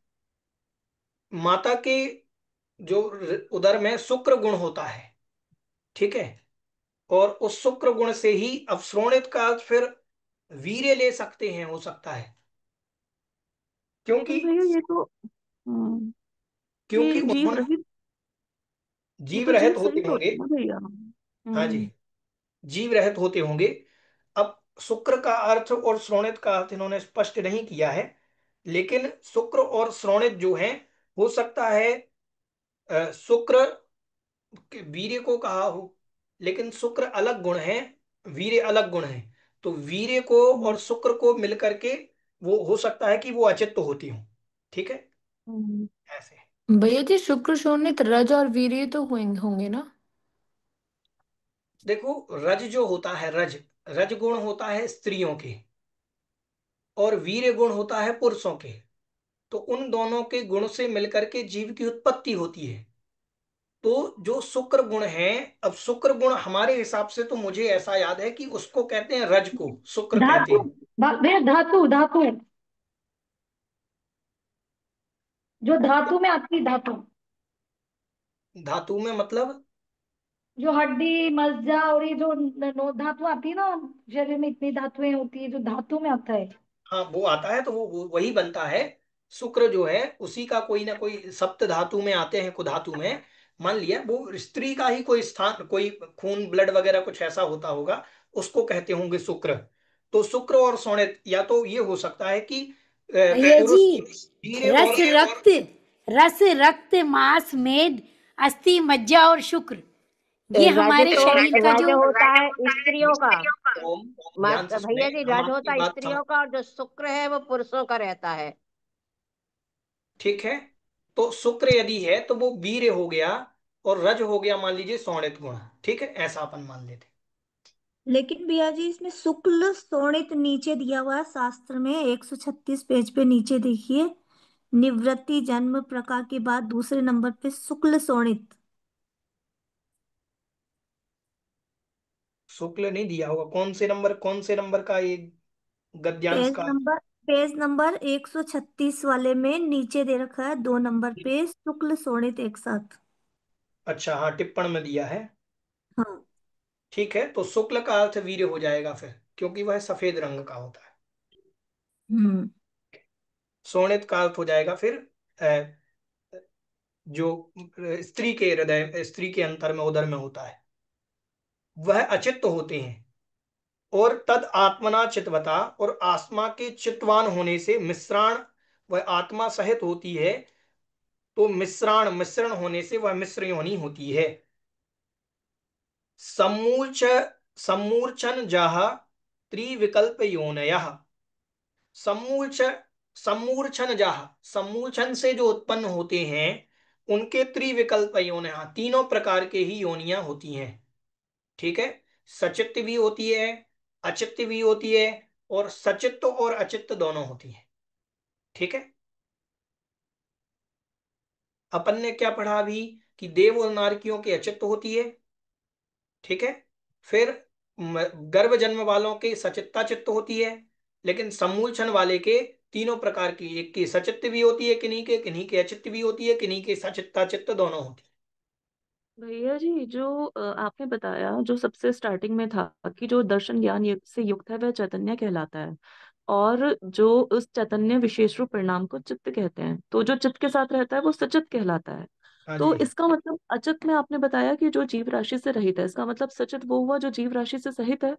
Speaker 1: माता के जो उदर में शुक्र गुण होता है, ठीक है, और उस शुक्र गुण से ही अब श्रोणित का अर्थ फिर वीर्य ले सकते हैं, हो सकता है, क्योंकि
Speaker 7: लेकिन भैया ये तो हम्म,
Speaker 1: क्योंकि
Speaker 7: ये जीव
Speaker 1: उन्होंने
Speaker 7: रहित, ये
Speaker 1: जीव
Speaker 7: तो जीव
Speaker 1: रहित होते
Speaker 7: सहित
Speaker 1: होंगे।
Speaker 7: होते हैं ना भैया।
Speaker 1: हाँ जी, जीव रहित होते होंगे। अब शुक्र का अर्थ और श्रोणित का अर्थ इन्होंने स्पष्ट नहीं किया है, लेकिन शुक्र और श्रोणित जो है, हो सकता है शुक्र वीर्य को कहा हो, लेकिन शुक्र अलग गुण है, वीर्य अलग गुण है, तो वीर्य को और शुक्र को मिलकर के वो हो सकता है कि वो अचित्त होती हो। ठीक है,
Speaker 7: हम्म,
Speaker 1: ऐसे।
Speaker 6: भैया जी शुक्र शोणित रज और वीर्य तो होंगे ना?
Speaker 1: देखो, रज जो होता है, रज, रज गुण होता है स्त्रियों के, और वीर्य गुण होता है पुरुषों के। तो उन दोनों के गुण से मिलकर के जीव की उत्पत्ति होती है। तो जो शुक्र गुण है, अब शुक्र गुण हमारे हिसाब से तो मुझे ऐसा याद है कि उसको कहते हैं रज, को शुक्र कहते
Speaker 3: धातु,
Speaker 1: हैं।
Speaker 3: भैया धातु, धातु जो धातु में आती है, धातु
Speaker 1: धातु में मतलब?
Speaker 3: जो हड्डी मज्जा और ये जो नौ धातु आती है ना, शरीर में इतनी धातुएं होती है, जो धातु में आता है।
Speaker 1: हाँ वो आता है तो वो वही बनता है। शुक्र जो है उसी का कोई ना कोई सप्त धातु में आते हैं, कुधातु में। मान लिया वो स्त्री का ही कोई स्थान, कोई खून ब्लड वगैरह कुछ ऐसा होता होगा, उसको कहते होंगे शुक्र। तो शुक्र और शोणित या तो ये हो सकता है कि
Speaker 8: भैया
Speaker 1: पुरुष
Speaker 8: जी,
Speaker 1: वीर्य
Speaker 8: रस
Speaker 1: और
Speaker 8: रक्त, रस रक्त मांस मेद अस्थि मज्जा और शुक्र, ये
Speaker 5: रज
Speaker 8: हमारे
Speaker 5: तो
Speaker 8: शरीर का
Speaker 5: रज
Speaker 8: जो
Speaker 5: होता है स्त्रियों का।
Speaker 1: ओम, ध्यान से सुने,
Speaker 5: भैया जी,
Speaker 1: हम
Speaker 5: रज
Speaker 1: आपकी
Speaker 5: होता है
Speaker 1: बात समझ।
Speaker 5: स्त्रियों का और जो शुक्र है वो पुरुषों का रहता है।
Speaker 1: ठीक है, तो शुक्र यदि है तो वो वीर्य हो गया, और रज हो गया मान लीजिए शोणित गुण। ठीक है, ऐसा अपन मान लेते।
Speaker 2: लेकिन भैया जी इसमें शुक्ल शोणित नीचे दिया हुआ है शास्त्र में, 136 पेज पे नीचे देखिए। निवृत्ति जन्म प्रकार के बाद दूसरे नंबर पे शुक्ल शोणित।
Speaker 1: शुक्ल नहीं दिया होगा, कौन से नंबर का ये गद्यांश
Speaker 2: पेज
Speaker 1: का?
Speaker 2: नंबर पेज नंबर 136 वाले में नीचे दे रखा है 2 नंबर पे शुक्ल शोणित एक साथ।
Speaker 1: अच्छा हाँ, टिप्पण में दिया है।
Speaker 2: हाँ।
Speaker 1: ठीक है, तो शुक्ल का अर्थ वीर्य हो जाएगा फिर, क्योंकि वह सफेद रंग का होता है।
Speaker 2: हम्म।
Speaker 1: शोणित का अर्थ हो जाएगा फिर अ, जो स्त्री के हृदय, स्त्री के अंतर में उदर में होता है, वह अचित्त होते हैं। और तद आत्मना चित्वता, और आत्मा के चित्वान होने से मिश्राण, वह आत्मा सहित होती है, तो मिश्रण होने से वह मिश्र योनि होती है। सम्मूर्छ सम्मूर्छन जाह त्रिविकल्प योनयः। सम्मूर्छ सम्मूर्छन जाह, सम्मूर्छन से जो उत्पन्न होते हैं उनके त्रिविकल्प योनयः, तीनों प्रकार के ही योनियां होती हैं। ठीक है, सचित्त भी होती है, अचित्त भी होती है, और सचित्त और अचित्त दोनों होती है। ठीक है, अपन ने क्या पढ़ा अभी कि देव और नारकियों की अचित्त होती है। ठीक है, फिर गर्भ जन्म वालों के सचित्ता चित्त होती है, लेकिन समूलछन वाले के तीनों प्रकार की, एक की सचित्त भी होती है, किन्हीं के अचित्त भी होती है, किन्हीं के सचित्ता चित्त दोनों होती
Speaker 7: भैया जी, जो आपने बताया, जो सबसे स्टार्टिंग में था कि जो दर्शन ज्ञान से युक्त है वह चैतन्य कहलाता है, और जो उस चैतन्य विशेष रूप परिणाम को चित्त कहते हैं, तो जो चित्त के साथ रहता है वो सचित कहलाता है।
Speaker 1: है। हाँ
Speaker 7: तो
Speaker 1: जी।
Speaker 7: इसका मतलब अचित में आपने बताया कि जो जीव राशि से रहित है, इसका मतलब सचित वो हुआ जो जीव राशि से सहित है।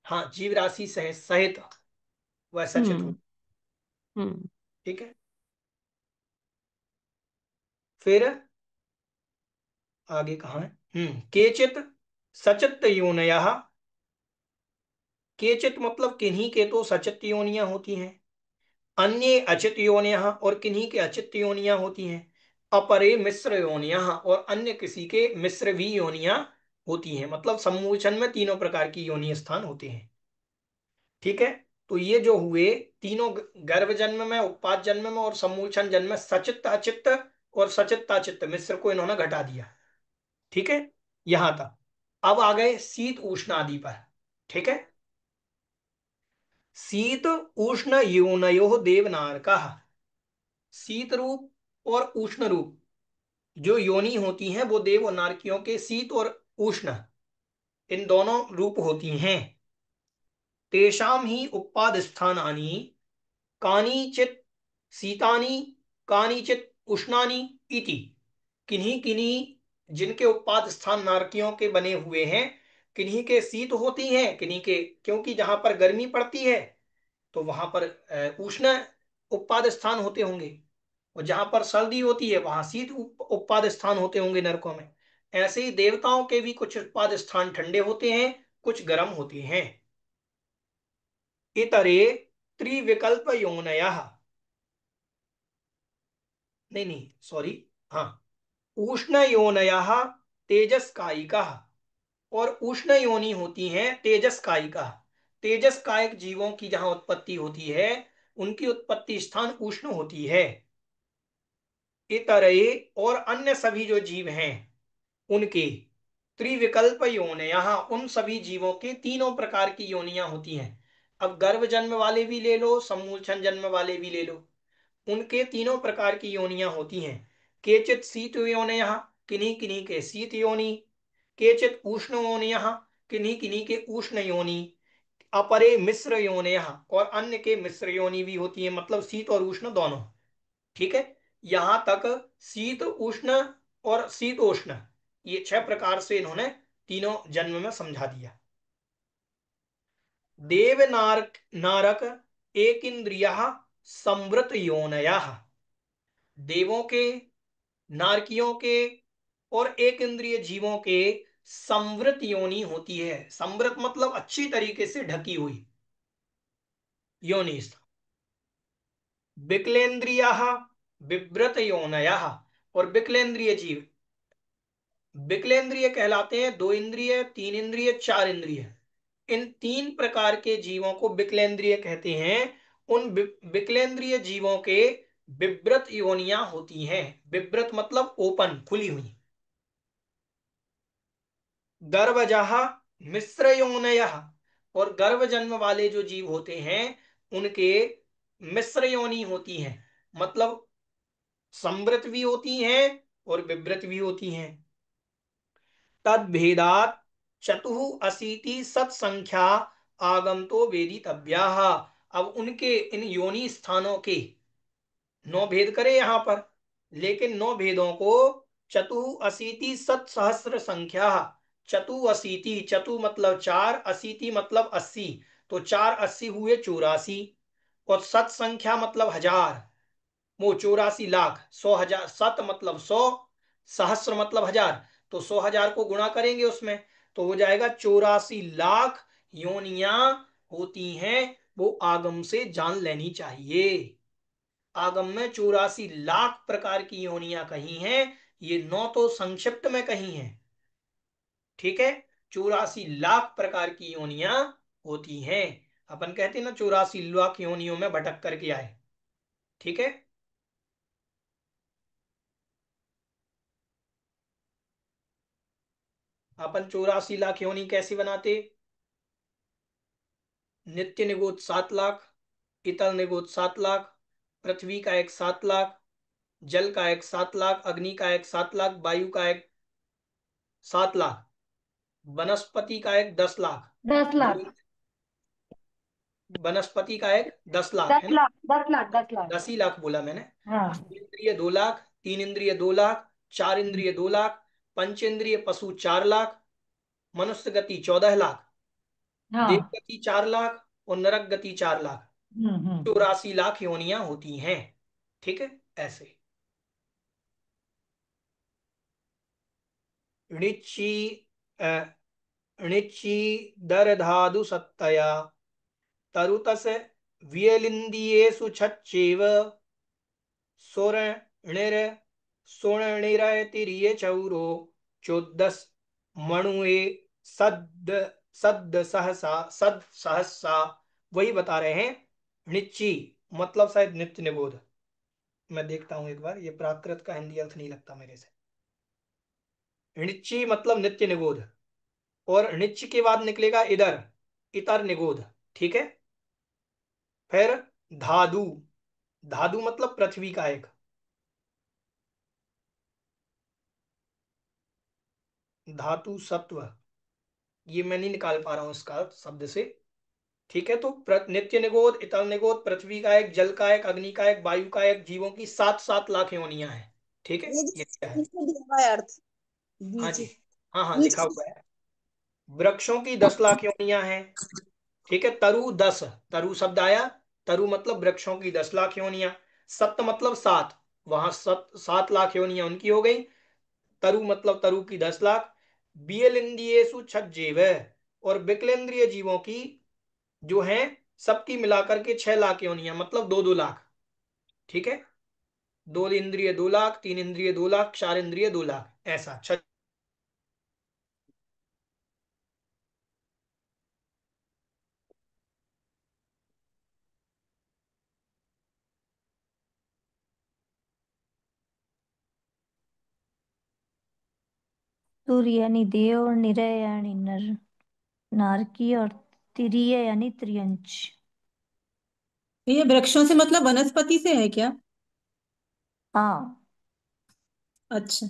Speaker 1: हाँ, जीव राशि सहित सहित वह सचित हो।
Speaker 7: हम्म। हम्म।
Speaker 1: ठीक है, फिर आगे कहाँ है? केचित सचित्त योनयः, केचित मतलब किन्हीं के तो सचित्त योनियां होती हैं, अन्य अचित योनियः, और किन्हीं के अचित योनियां होती हैं, अपरे मिश्र योनियः, और अन्य किसी के मिश्र भी योनियां होती हैं। मतलब समूचन में तीनों प्रकार की योनि स्थान होते हैं। ठीक है, तो ये जो हुए तीनों, गर्भ जन्म में, उत्पाद जन्म में और समूचन जन्म में, सचित्त अचित्त और सचित्ताचित्त मिश्र को इन्होंने घटा दिया। ठीक है, यहां तक। अब आ गए शीत उष्ण आदि पर। ठीक है, शीत उष्ण योनयो देवनारका, शीत रूप और उष्ण रूप जो योनि होती हैं वो देव और नारकियों के शीत और उष्ण, इन दोनों रूप होती हैं। तेषाम ही उपाद स्थानानि कानिचित शीतानि कानिचित उष्णानि इति, किन्हीं किन्हीं जिनके उत्पाद स्थान नारकियों के बने हुए हैं, किन्हीं के शीत होती हैं, किन्हीं के, क्योंकि जहां पर गर्मी पड़ती है तो वहां पर उष्ण उत्पाद स्थान होते होंगे, और जहां पर सर्दी होती है वहां शीत उत्पाद स्थान होते होंगे नरकों में। ऐसे ही देवताओं के भी कुछ उत्पाद स्थान ठंडे होते हैं, कुछ गर्म होते हैं। इतरे त्रिविकल्प योनय, नहीं नहीं सॉरी, हाँ, उष्ण योनय तेजस कायिका, और उष्ण योनि होती हैं तेजस कायिका। तेजस कायिक जीवों की जहां उत्पत्ति होती है उनकी उत्पत्ति स्थान उष्ण होती है। इतरे, और अन्य सभी जो जीव हैं उनके त्रिविकल्प योनियां, उन सभी जीवों के तीनों प्रकार की योनियां होती हैं। अब गर्भ जन्म वाले भी ले लो, समूलछन जन्म वाले भी ले लो, उनके तीनों प्रकार की योनियां होती हैं। केचित शीत योनियः, किन्हीं किन्हीं के शीत योनि, केचित उष्ण योनियः, किन्हीं किन्हीं के उष्ण योनि, अपरे मिश्र योनियः, और अन्य के मिश्र योनि भी होती है, मतलब शीत और उष्ण दोनों। ठीक है, यहां तक शीत उष्ण और शीतोष्ण, ये 6 प्रकार से इन्होंने तीनों जन्म में समझा दिया। देव नारक नारक एक इंद्रिय संवृत योनया, देवों के, नारकियों के और एक इंद्रिय जीवों के संवृत योनि होती है। संवृत मतलब अच्छी तरीके से ढकी हुई योनि। विकलेन्द्रिय विव्रत योनया, और विकलेन्द्रिय जीव, विकलेन्द्रिय कहलाते हैं 2 इंद्रिय, 3 इंद्रिय, 4 इंद्रिय। इन 3 प्रकार के जीवों को विकलेन्द्रिय कहते हैं। उन विकलेन्द्रिय जीवों के विव्रत योनियां होती हैं। विव्रत मतलब ओपन, खुली हुई। गर्भजः मिश्र योनयः, और गर्भ जन्म वाले जो जीव होते हैं उनके मिश्र योनि होती हैं, मतलब समृत भी होती हैं और विव्रत भी होती हैं। तद भेदात चतुः अशीति सत्संख्या आगमतो वेदितव्याः। अब उनके इन योनि स्थानों के 9 भेद करे यहां पर, लेकिन 9 भेदों को चतुः अशीति सत सहस्र संख्या, चतु अशीति, चतु मतलब 4, अशीति मतलब 80, तो 4 80 हुए 84, और सत संख्या मतलब 1000, वो 84 लाख, 100,000, सत मतलब 100, सहस्र मतलब 1000, तो 100,000 को गुणा करेंगे उसमें, तो हो जाएगा 84 लाख योनियां होती हैं। वो आगम से जान लेनी चाहिए। आगम में 84 लाख प्रकार की योनियां कही हैं, ये 9 तो संक्षिप्त में कही हैं। ठीक है, 84 लाख प्रकार की योनियां होती हैं। अपन कहते हैं ना 84 लाख योनियों में भटक करके आए। ठीक है, अपन 84 लाख योनि कैसे बनाते? नित्य निगोद 7 लाख, इतर निगोद 7 लाख, पृथ्वी का एक 7 लाख, जल का एक 7 लाख, अग्नि का एक 7 लाख, वायु का एक 7 लाख, वनस्पति का एक 10 लाख,
Speaker 3: 10 लाख।
Speaker 1: वनस्पति का एक 10 लाख है
Speaker 3: दस
Speaker 1: ना,
Speaker 3: लाख 10 लाख 10 लाख।
Speaker 1: 10 ही लाख बोला मैंने।
Speaker 3: हाँ।
Speaker 1: इंद्रिय 2 लाख, 3 इंद्रिय 2 लाख, 4 इंद्रिय 2 लाख, पंचेंद्रिय पशु 4 लाख, मनुष्य गति 14 लाख, देव
Speaker 3: हाँ।
Speaker 1: गति 4 लाख, और नरक गति 4 लाख।
Speaker 3: हम्म।
Speaker 1: 84 लाख योनियां होती हैं। ठीक है, ऐसे ऋचि ऋचि दर धादु सत्तया तरुतस वियलिंदियेषु छच्चेव सोरणिर सोरणिरतिरिय चौरो चोदस मणुए सद सद सहसा सद सहसा। वही बता रहे हैं। ऋचि मतलब शायद नित्य निबोध। मैं देखता हूं एक बार, ये प्राकृत का हिंदी अर्थ नहीं लगता मेरे से। ऋचि मतलब नित्य निगोध, और ऋच के बाद निकलेगा इधर, इतर निगोध। ठीक है, फिर धादु, धादु मतलब पृथ्वी का एक, धातु सत्व, ये मैं नहीं निकाल पा रहा हूं इसका अर्थ शब्द से। ठीक है, तो नित्य निगोद, इतर निगोद, पृथ्वी का एक, जल का एक, अग्नि का एक, वायु का एक, जीवों की 7-7 लाख योनियां हैं। ठीक है,
Speaker 4: ये
Speaker 1: ये
Speaker 4: जो
Speaker 1: क्या है?
Speaker 4: नीचे दिया हुआ है अर्थ,
Speaker 1: हाँ
Speaker 4: नीचे
Speaker 1: जी, हाँ हाँ लिखा
Speaker 4: नीचे।
Speaker 1: हुआ है। वृक्षों की 10 लाख योनियां हैं। ठीक है, तरु 10, तरु शब्द आया, तरु मतलब वृक्षों की 10 लाख योनियां। सप्त मतलब 7, वहां 7 लाख योनियां उनकी हो गई। तरु मतलब तरु की 10 लाख। बियलिंदियेसु छज्जेव, और विकलेंद्रिय जीवों की जो है सबकी मिलाकर के 6 लाख योनियां, मतलब 2-2 लाख। ठीक है, 2 इंद्रिय 2 लाख, 3 इंद्रिय 2 लाख, 4 इंद्रिय 2 लाख, ऐसा
Speaker 2: सूर्य यानी देव, और निरय यानी नर नारकी, और तिरिय यानी त्रियंच।
Speaker 9: ये वृक्षों से मतलब वनस्पति से है क्या?
Speaker 2: हाँ।
Speaker 9: अच्छा।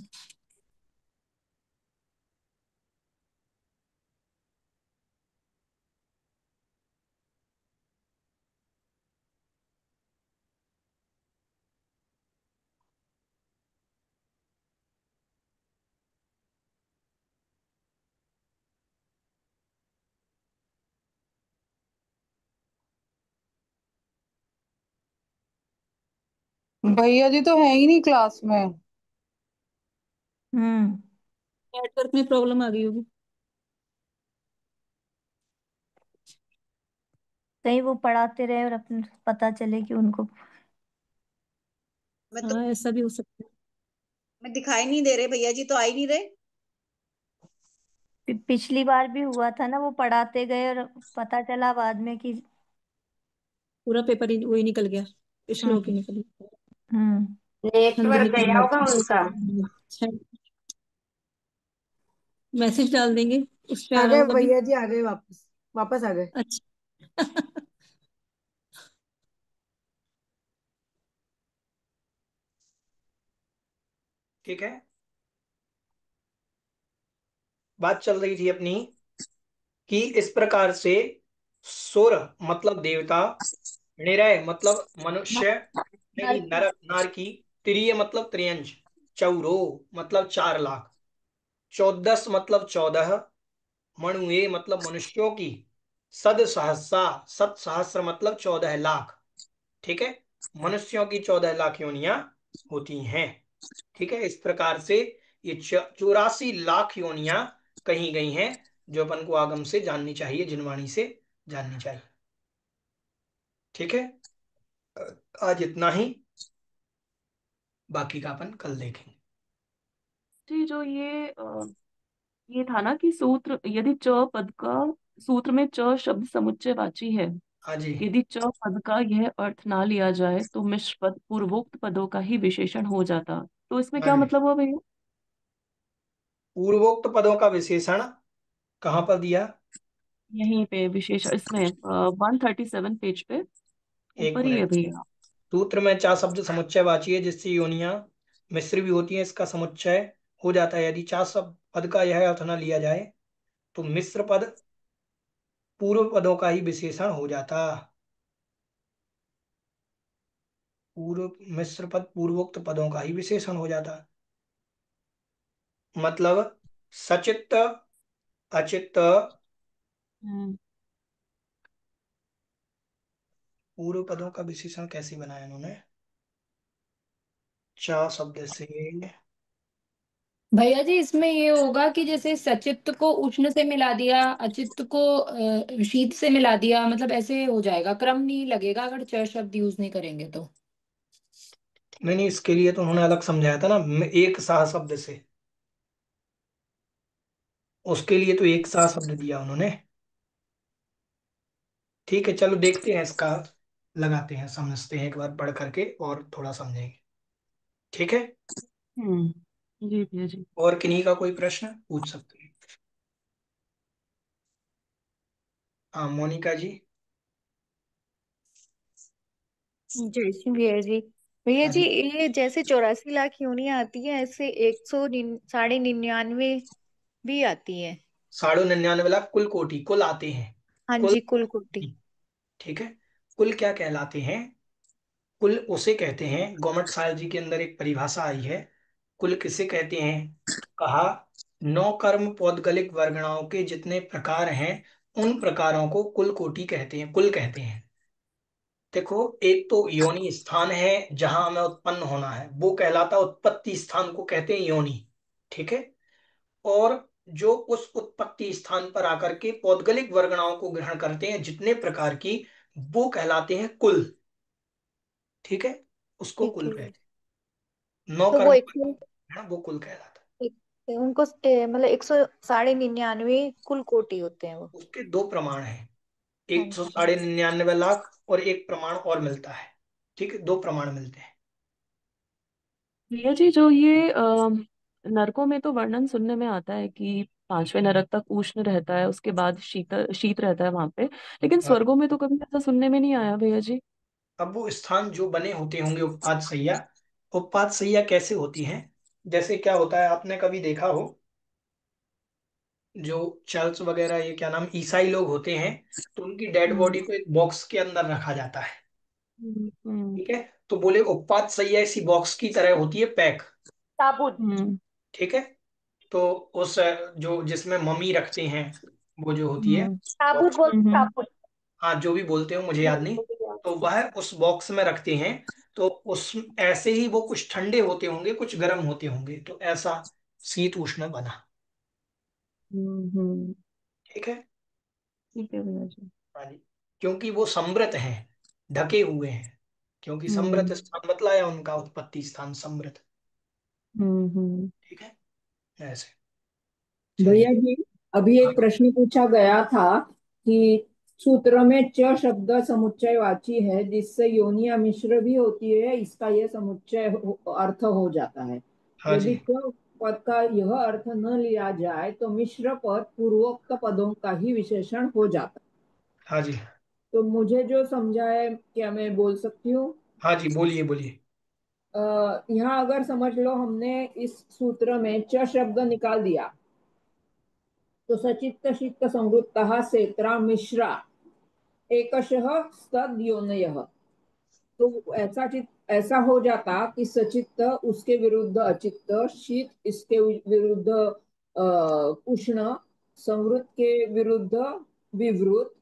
Speaker 9: भैया जी तो है ही नहीं क्लास में।
Speaker 2: हम्म।
Speaker 9: नेटवर्क में प्रॉब्लम आ गई होगी।
Speaker 2: कहीं वो पढ़ाते रहे और अपने पता चले कि उनको
Speaker 4: मैं तो
Speaker 9: हाँ, ऐसा भी हो सकता है।
Speaker 4: मैं दिखाई नहीं दे रहे, भैया जी तो आ ही नहीं रहे।
Speaker 2: पिछली बार भी हुआ था ना, वो पढ़ाते गए और पता चला बाद में कि
Speaker 9: पूरा पेपर ही वही निकल गया, श्लोक ही
Speaker 2: हम्म।
Speaker 9: निकल गया।
Speaker 2: हम्म।
Speaker 5: नेटवर्क
Speaker 9: नंदिनी
Speaker 5: गया
Speaker 9: कुमार
Speaker 5: होगा उनका।
Speaker 9: अच्छा, मैसेज डाल देंगे, उस पे
Speaker 10: आ
Speaker 9: आ रहा
Speaker 10: गए
Speaker 9: होगा भी।
Speaker 10: भैया जी, आ गए वापस। वापस आ गए।
Speaker 9: अच्छा।
Speaker 1: ठीक है। बात चल रही थी अपनी कि इस प्रकार से सुर मतलब देवता, निरय मतलब मनुष्य, नहीं
Speaker 2: नर
Speaker 1: नर नार की, त्रिय मतलब त्रियंश, चौरो मतलब 4 लाख, चौदस मतलब 14, मणुए मतलब मनुष्यों की, सद सहस्रा, सत सहस्र मतलब 14 लाख। ठीक है। मनुष्यों की 14 लाख योनियां होती हैं। ठीक है। इस प्रकार से ये 84 लाख योनियां कही गई हैं, जो अपन को आगम से जाननी चाहिए, जिनवाणी से जाननी चाहिए। ठीक है। आज इतना ही, बाकी का अपन कल देखेंगे।
Speaker 7: जी जो ये था ना कि सूत्र यदि च पद का सूत्र में च शब्द समुच्चयवाची है,
Speaker 1: हाँ जी।
Speaker 7: यदि च पद का यह अर्थ ना लिया जाए तो मिश्र पद पूर्वोक्त पदों का ही विशेषण हो जाता। तो इसमें
Speaker 1: हाँ
Speaker 7: क्या
Speaker 1: जी।
Speaker 7: मतलब हुआ भैया?
Speaker 1: पूर्वोक्त पदों का विशेषण कहाँ पर दिया?
Speaker 7: यहीं पे विशेषण इसमें 137 पेज पे
Speaker 1: एक
Speaker 7: ऊपर ही है
Speaker 1: मिनट।
Speaker 7: भैया।
Speaker 1: सूत्र में चा शब्द समुच्चयवाची है, जिससे योनियां मिश्र भी होती हैं, इसका समुच्चय हो जाता है। यदि चा शब्द पद का यह अर्थ न लिया जाए तो मिश्र पद पूर्व पदों का ही विशेषण हो जाता। पूर्व मिश्र पद पूर्वोक्त पदों का ही विशेषण हो जाता। मतलब सचित्त, अचित्त,
Speaker 7: हम्म।
Speaker 1: पूर्व पदों का विशेषण कैसे बनाया इन्होंने? चा शब्द से।
Speaker 6: भैया जी इसमें ये होगा कि जैसे सचित्त को उष्ण से मिला दिया, अचित्त को शीत से मिला दिया, मतलब ऐसे हो जाएगा, क्रम नहीं लगेगा अगर च शब्द यूज नहीं करेंगे तो।
Speaker 1: नहीं नहीं, इसके लिए तो उन्होंने अलग समझाया था ना, एक साह शब्द से। उसके लिए तो एक साह शब्द दिया उन्होंने। ठीक है, चलो देखते हैं इसका, लगाते हैं, समझते हैं एक बार पढ़ करके और थोड़ा समझेंगे। ठीक है।
Speaker 7: जी भैया जी।
Speaker 1: और किन्हीं का कोई प्रश्न पूछ सकते हैं? हाँ मोनिका जी।
Speaker 11: जय श्री भैया जी। भैया
Speaker 1: हाँ
Speaker 11: जी,
Speaker 1: जी।
Speaker 11: ये जैसे 84 लाख योनियां आती है, ऐसे 199 भी आती है।
Speaker 1: 99.99 लाख कुल कोटि कुल आते हैं।
Speaker 11: हाँ
Speaker 1: कुल।
Speaker 11: जी, कुल कोटि।
Speaker 1: ठीक है। कुल क्या कहलाते हैं? कुल उसे कहते हैं, गवर्नमेंट साल जी के अंदर एक परिभाषा आई है। कुल किसे कहते हैं? तो कहा, नौ कर्म पौद्गलिक वर्गणाओं के जितने प्रकार हैं, उन प्रकारों को कुल कोटि कहते हैं, कुल कहते हैं। देखो, एक तो योनि स्थान है जहां हमें उत्पन्न होना है, वो कहलाता है उत्पत्ति स्थान, को कहते हैं योनि। ठीक है। और जो उस उत्पत्ति स्थान पर आकर के पौद्गलिक वर्गणाओं को ग्रहण करते हैं, जितने प्रकार की, वो कहलाते हैं कुल। ठीक है। उसको
Speaker 11: ठीक
Speaker 1: कुल
Speaker 11: है जी।
Speaker 1: कहते हैं। नौ
Speaker 11: तो वो
Speaker 1: कर्म
Speaker 11: एक सौ
Speaker 1: है वो कुल कहलाता
Speaker 11: उनको मतलब 199 कुल कोटि होते हैं वो।
Speaker 1: है। उसके दो प्रमाण हैं,
Speaker 11: हाँ
Speaker 1: एक सौ
Speaker 11: जी।
Speaker 1: साढ़े निन्यानवे लाख और एक प्रमाण और मिलता है। ठीक है, दो प्रमाण मिलते हैं।
Speaker 7: भैया जी जो ये नरकों में तो वर्णन सुनने में आता है कि पांचवें नरक तक उष्ण रहता है, उसके बाद शीत शीत रहता है वहां पे, लेकिन
Speaker 1: हाँ।
Speaker 7: स्वर्गों में तो कभी ऐसा सुनने में नहीं आया भैया जी।
Speaker 1: अब वो स्थान जो बने होते होंगे उत्पाद सैया, उत्पाद सैया कैसे होती हैं? जैसे क्या होता है, आपने कभी देखा हो, जो चर्च वगैरह, ये क्या नाम, ईसाई लोग होते हैं, तो उनकी डेड
Speaker 7: हम्म।
Speaker 1: बॉडी को एक बॉक्स के अंदर रखा जाता है।
Speaker 7: हम्म।
Speaker 1: ठीक है। तो बोले उत्पाद सैया इसी बॉक्स की तरह होती है, पैक।
Speaker 11: ताबूत।
Speaker 7: हम्म।
Speaker 1: ठीक है। तो उस जो जिसमें मम्मी रखते हैं, वो जो होती है
Speaker 7: हम्म।
Speaker 11: ताबूत
Speaker 1: बॉक्स,
Speaker 11: बोलते
Speaker 7: हम्म।
Speaker 11: ताबूत।
Speaker 1: हाँ जो भी बोलते हो मुझे याद नहीं, तो वह उस बॉक्स में रखते हैं। तो उस ऐसे ही वो कुछ ठंडे होते होंगे, कुछ गर्म होते होंगे, तो ऐसा शीत उष्ण बना।
Speaker 7: हम्म।
Speaker 1: ठीक है।
Speaker 7: ठीक है भैया जी।
Speaker 1: हाँ जी। क्योंकि वो समृत हैं, ढके हुए हैं, क्योंकि समृत
Speaker 7: हम्म
Speaker 1: स्थान बतलाया उनका, उत्पत्ति स्थान समृत।
Speaker 7: हम्म।
Speaker 1: ठीक है, ऐसे।
Speaker 12: भैया
Speaker 1: चलिए।
Speaker 12: जी, अभी
Speaker 1: हाँ
Speaker 12: एक प्रश्न पूछा गया था कि सूत्र में च शब्द समुच्चयवाची है, जिससे योनि या मिश्र भी होती है, इसका यह अर्थ हो जाता है।
Speaker 1: हाँ
Speaker 12: यदि
Speaker 1: जी।
Speaker 12: च पद का यह अर्थ न लिया जाए तो मिश्र पद पूर्वोक्त पदों का ही विशेषण हो जाता है।
Speaker 1: हाँ जी।
Speaker 12: तो मुझे जो समझा है, क्या मैं बोल सकती हूँ?
Speaker 1: हाँ जी, बोलिए बोलिए।
Speaker 12: यहाँ अगर समझ लो हमने इस सूत्र में च शब्द निकाल दिया, तो सचित्त शीत संवृत्तः सेत्रा मिश्रा एकशः स्तद्योनयः। तो ऐसा हो जाता कि सचित्त उसके विरुद्ध अचित्त, शीत इसके विरुद्ध उष्ण, संवृत के विरुद्ध विवृत,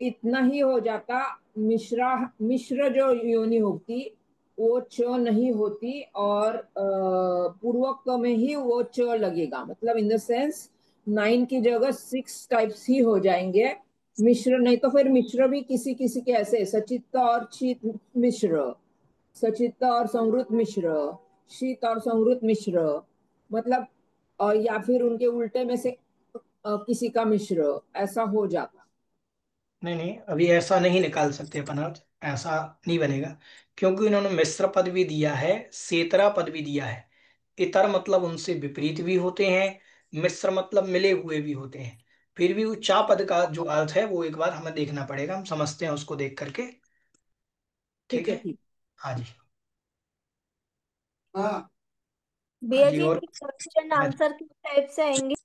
Speaker 12: इतना ही हो जाता। मिश्र जो योनि होती वो च नहीं होती, और पूर्वक में ही वो च लगेगा, मतलब इन द सेंस 9 की जगह 6 टाइप्स ही हो जाएंगे। मिश्र नहीं तो फिर मिश्र भी किसी किसी के ऐसे सचित्त और शीत मिश्र, सचित्त और संवृत मिश्र, शीत और संवृत मिश्र, मतलब या फिर उनके उल्टे में से किसी का मिश्र, ऐसा हो जाता।
Speaker 1: नहीं नहीं, अभी ऐसा नहीं निकाल सकते अपन अर्थ, ऐसा नहीं बनेगा, क्योंकि इन्होंने मिश्र पद भी दिया है, सेतरा पद भी दिया है। इतर मतलब उनसे विपरीत भी होते हैं, मिश्र मतलब मिले हुए भी होते हैं। फिर भी उच्चा पद का जो अर्थ है वो एक बार हमें देखना पड़ेगा, हम समझते हैं उसको देख करके। ठीक
Speaker 12: ठीक है,
Speaker 1: है।
Speaker 12: ठीक।
Speaker 1: हाँ जी।
Speaker 12: हाँ।
Speaker 1: हाँ
Speaker 2: भैया
Speaker 1: जी।
Speaker 2: जी,
Speaker 1: और
Speaker 2: इसके क्वेश्चन
Speaker 1: हाँ,
Speaker 2: आंसर किस टाइप से आएंगे?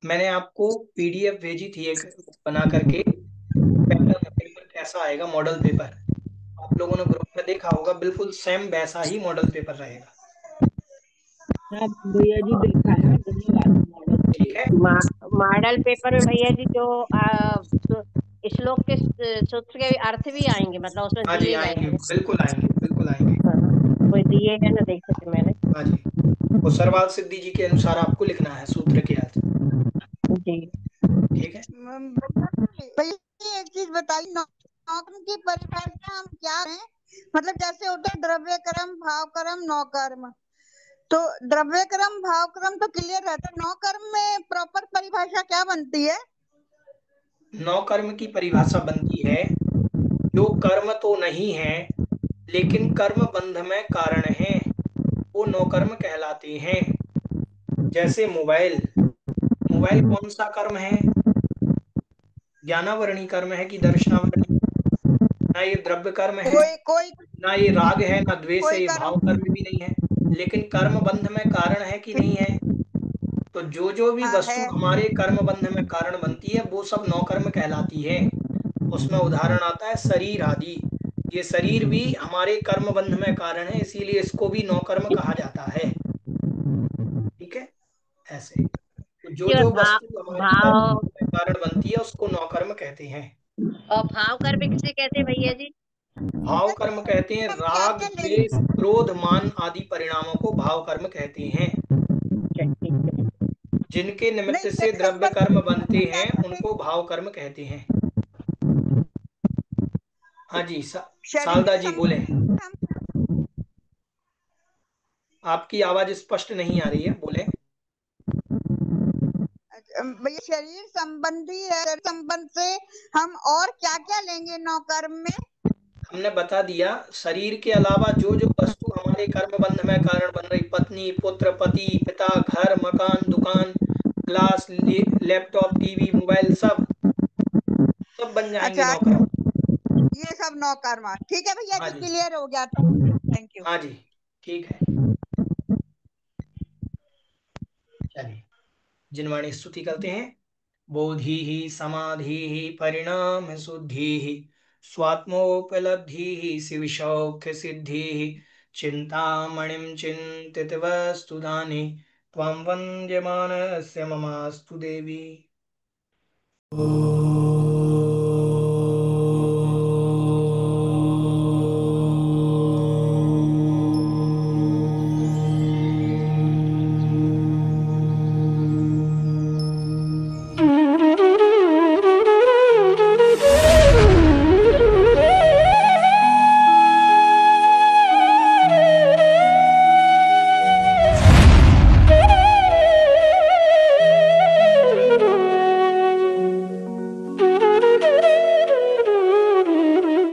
Speaker 1: मैंने आपको पीडीएफ भेजी थी एक बना करके, पैटर्न पेपर कैसा आएगा, मॉडल पेपर। आप लोगों ने ग्रुप में देखा होगा, बिल्कुल सेम वैसा ही मॉडल पेपर रहेगा।
Speaker 12: हाँ भैया जी, देखा है, धन्यवाद मॉडल के
Speaker 1: ठीक
Speaker 12: लिए।
Speaker 1: है।
Speaker 5: मॉडल पेपर में भैया जी जो श्लोक के सूत्र के अर्थ भी आएंगे, मतलब उसमें
Speaker 1: हाँ जी,
Speaker 5: दिए
Speaker 1: आएंगे,
Speaker 5: जाएंगे।
Speaker 1: बिल्कुल आएंगे, बिल्कुल आएंगे।
Speaker 5: हाँ, कोई दिए हैं ना, देख सके मैंने।
Speaker 1: हाँ जी। वो सरवाल सिद्धि जी के अनुसार आपको लिखना है सूत्र के अर्थ।
Speaker 5: जी।
Speaker 1: ठीक है।
Speaker 13: भैया एक चीज बताइए, नौकर्म की परिभाषा हम क्या है? मतलब जैसे होता है द्रव्य कर्म, भाव कर्म, नौकर्म। तो द्रव्य कर्म भाव कर्म तो क्लियर रहता है, नौकर्म में प्रॉपर परिभाषा क्या बनती है?
Speaker 1: नौ कर्म की परिभाषा बनती है, जो कर्म तो नहीं है लेकिन कर्म बंध में कारण है, वो नौ कर्म कहलाते हैं। जैसे मोबाइल, मोबाइल कौन सा कर्म है? ज्ञानावरणी कर्म है कि दर्शनावरणी? ना ये द्रव्य कर्म है,
Speaker 13: कोई कोई
Speaker 1: ना ये राग है, ना द्वेष है,
Speaker 13: कोई
Speaker 1: ये भाव
Speaker 13: कर्म।
Speaker 1: कर्म भी नहीं है। लेकिन कर्म बंध में कारण है कि नहीं है? तो जो जो भी
Speaker 13: हाँ
Speaker 1: वस्तु
Speaker 13: है।
Speaker 1: हमारे कर्म बंध में कारण बनती है वो सब नौ कर्म कहलाती है। उसमें उदाहरण आता है शरीर आदि। ये शरीर भी हमारे कर्म बंध में कारण है, इसीलिए इसको भी नौ कर्म कहा जाता है। ठीक है, ऐसे। तो जो
Speaker 5: ये
Speaker 1: जो वस्तु हमारे कर्म
Speaker 5: भाव
Speaker 1: बंध में कारण बनती है उसको नौ कर्म कहते हैं।
Speaker 5: और भाव कर्म किसे कहते हैं भैया जी?
Speaker 1: भाव कर्म कहते हैं
Speaker 13: हम क्या
Speaker 1: राग
Speaker 13: क्या
Speaker 1: द्वेष
Speaker 13: लेंगे?
Speaker 1: क्रोध मान आदि परिणामों को भाव कर्म कहते हैं। जिनके निमित्त
Speaker 13: नहीं,
Speaker 1: से
Speaker 13: शरीर
Speaker 1: द्रव्य कर्म
Speaker 13: संबंधी
Speaker 1: बनते
Speaker 13: क्या
Speaker 1: हैं
Speaker 13: क्या
Speaker 1: उनको भाव कर्म कहते हैं। हाँ जी, शारदा
Speaker 13: शरीर
Speaker 1: जी बोले।
Speaker 13: संबंधी हम
Speaker 1: आपकी आवाज स्पष्ट नहीं आ रही है, बोले।
Speaker 13: भैया शरीर संबंधी है, शरीर संबंध से हम और क्या क्या लेंगे नौकर्म में?
Speaker 1: हमने बता दिया, शरीर के अलावा जो जो वस्तु हमारे कर्म बंध में कारण बन रही, पत्नी पुत्र पति पिता घर मकान दुकान क्लास लैपटॉप टीवी मोबाइल, सब सब बन जाएंगे
Speaker 13: अच्छा,
Speaker 1: नौकर।
Speaker 13: ये सब नौकर्म। ठीक है भैया
Speaker 1: हाँ
Speaker 13: जी,
Speaker 1: जी।
Speaker 13: क्लियर हो गया, थैंक यू।
Speaker 1: हाँ जी। ठीक है। चलिए, जिनवाणी स्तुति करते हैं। बोधि समाधि परिणाम शुद्धि स्वात्मोपलब्धि शिव सौख्य सिद्धि चिंतामणिं चिंतित वस्तुदानि त्वां वन्द्यमानस्य ममास्तु देवी।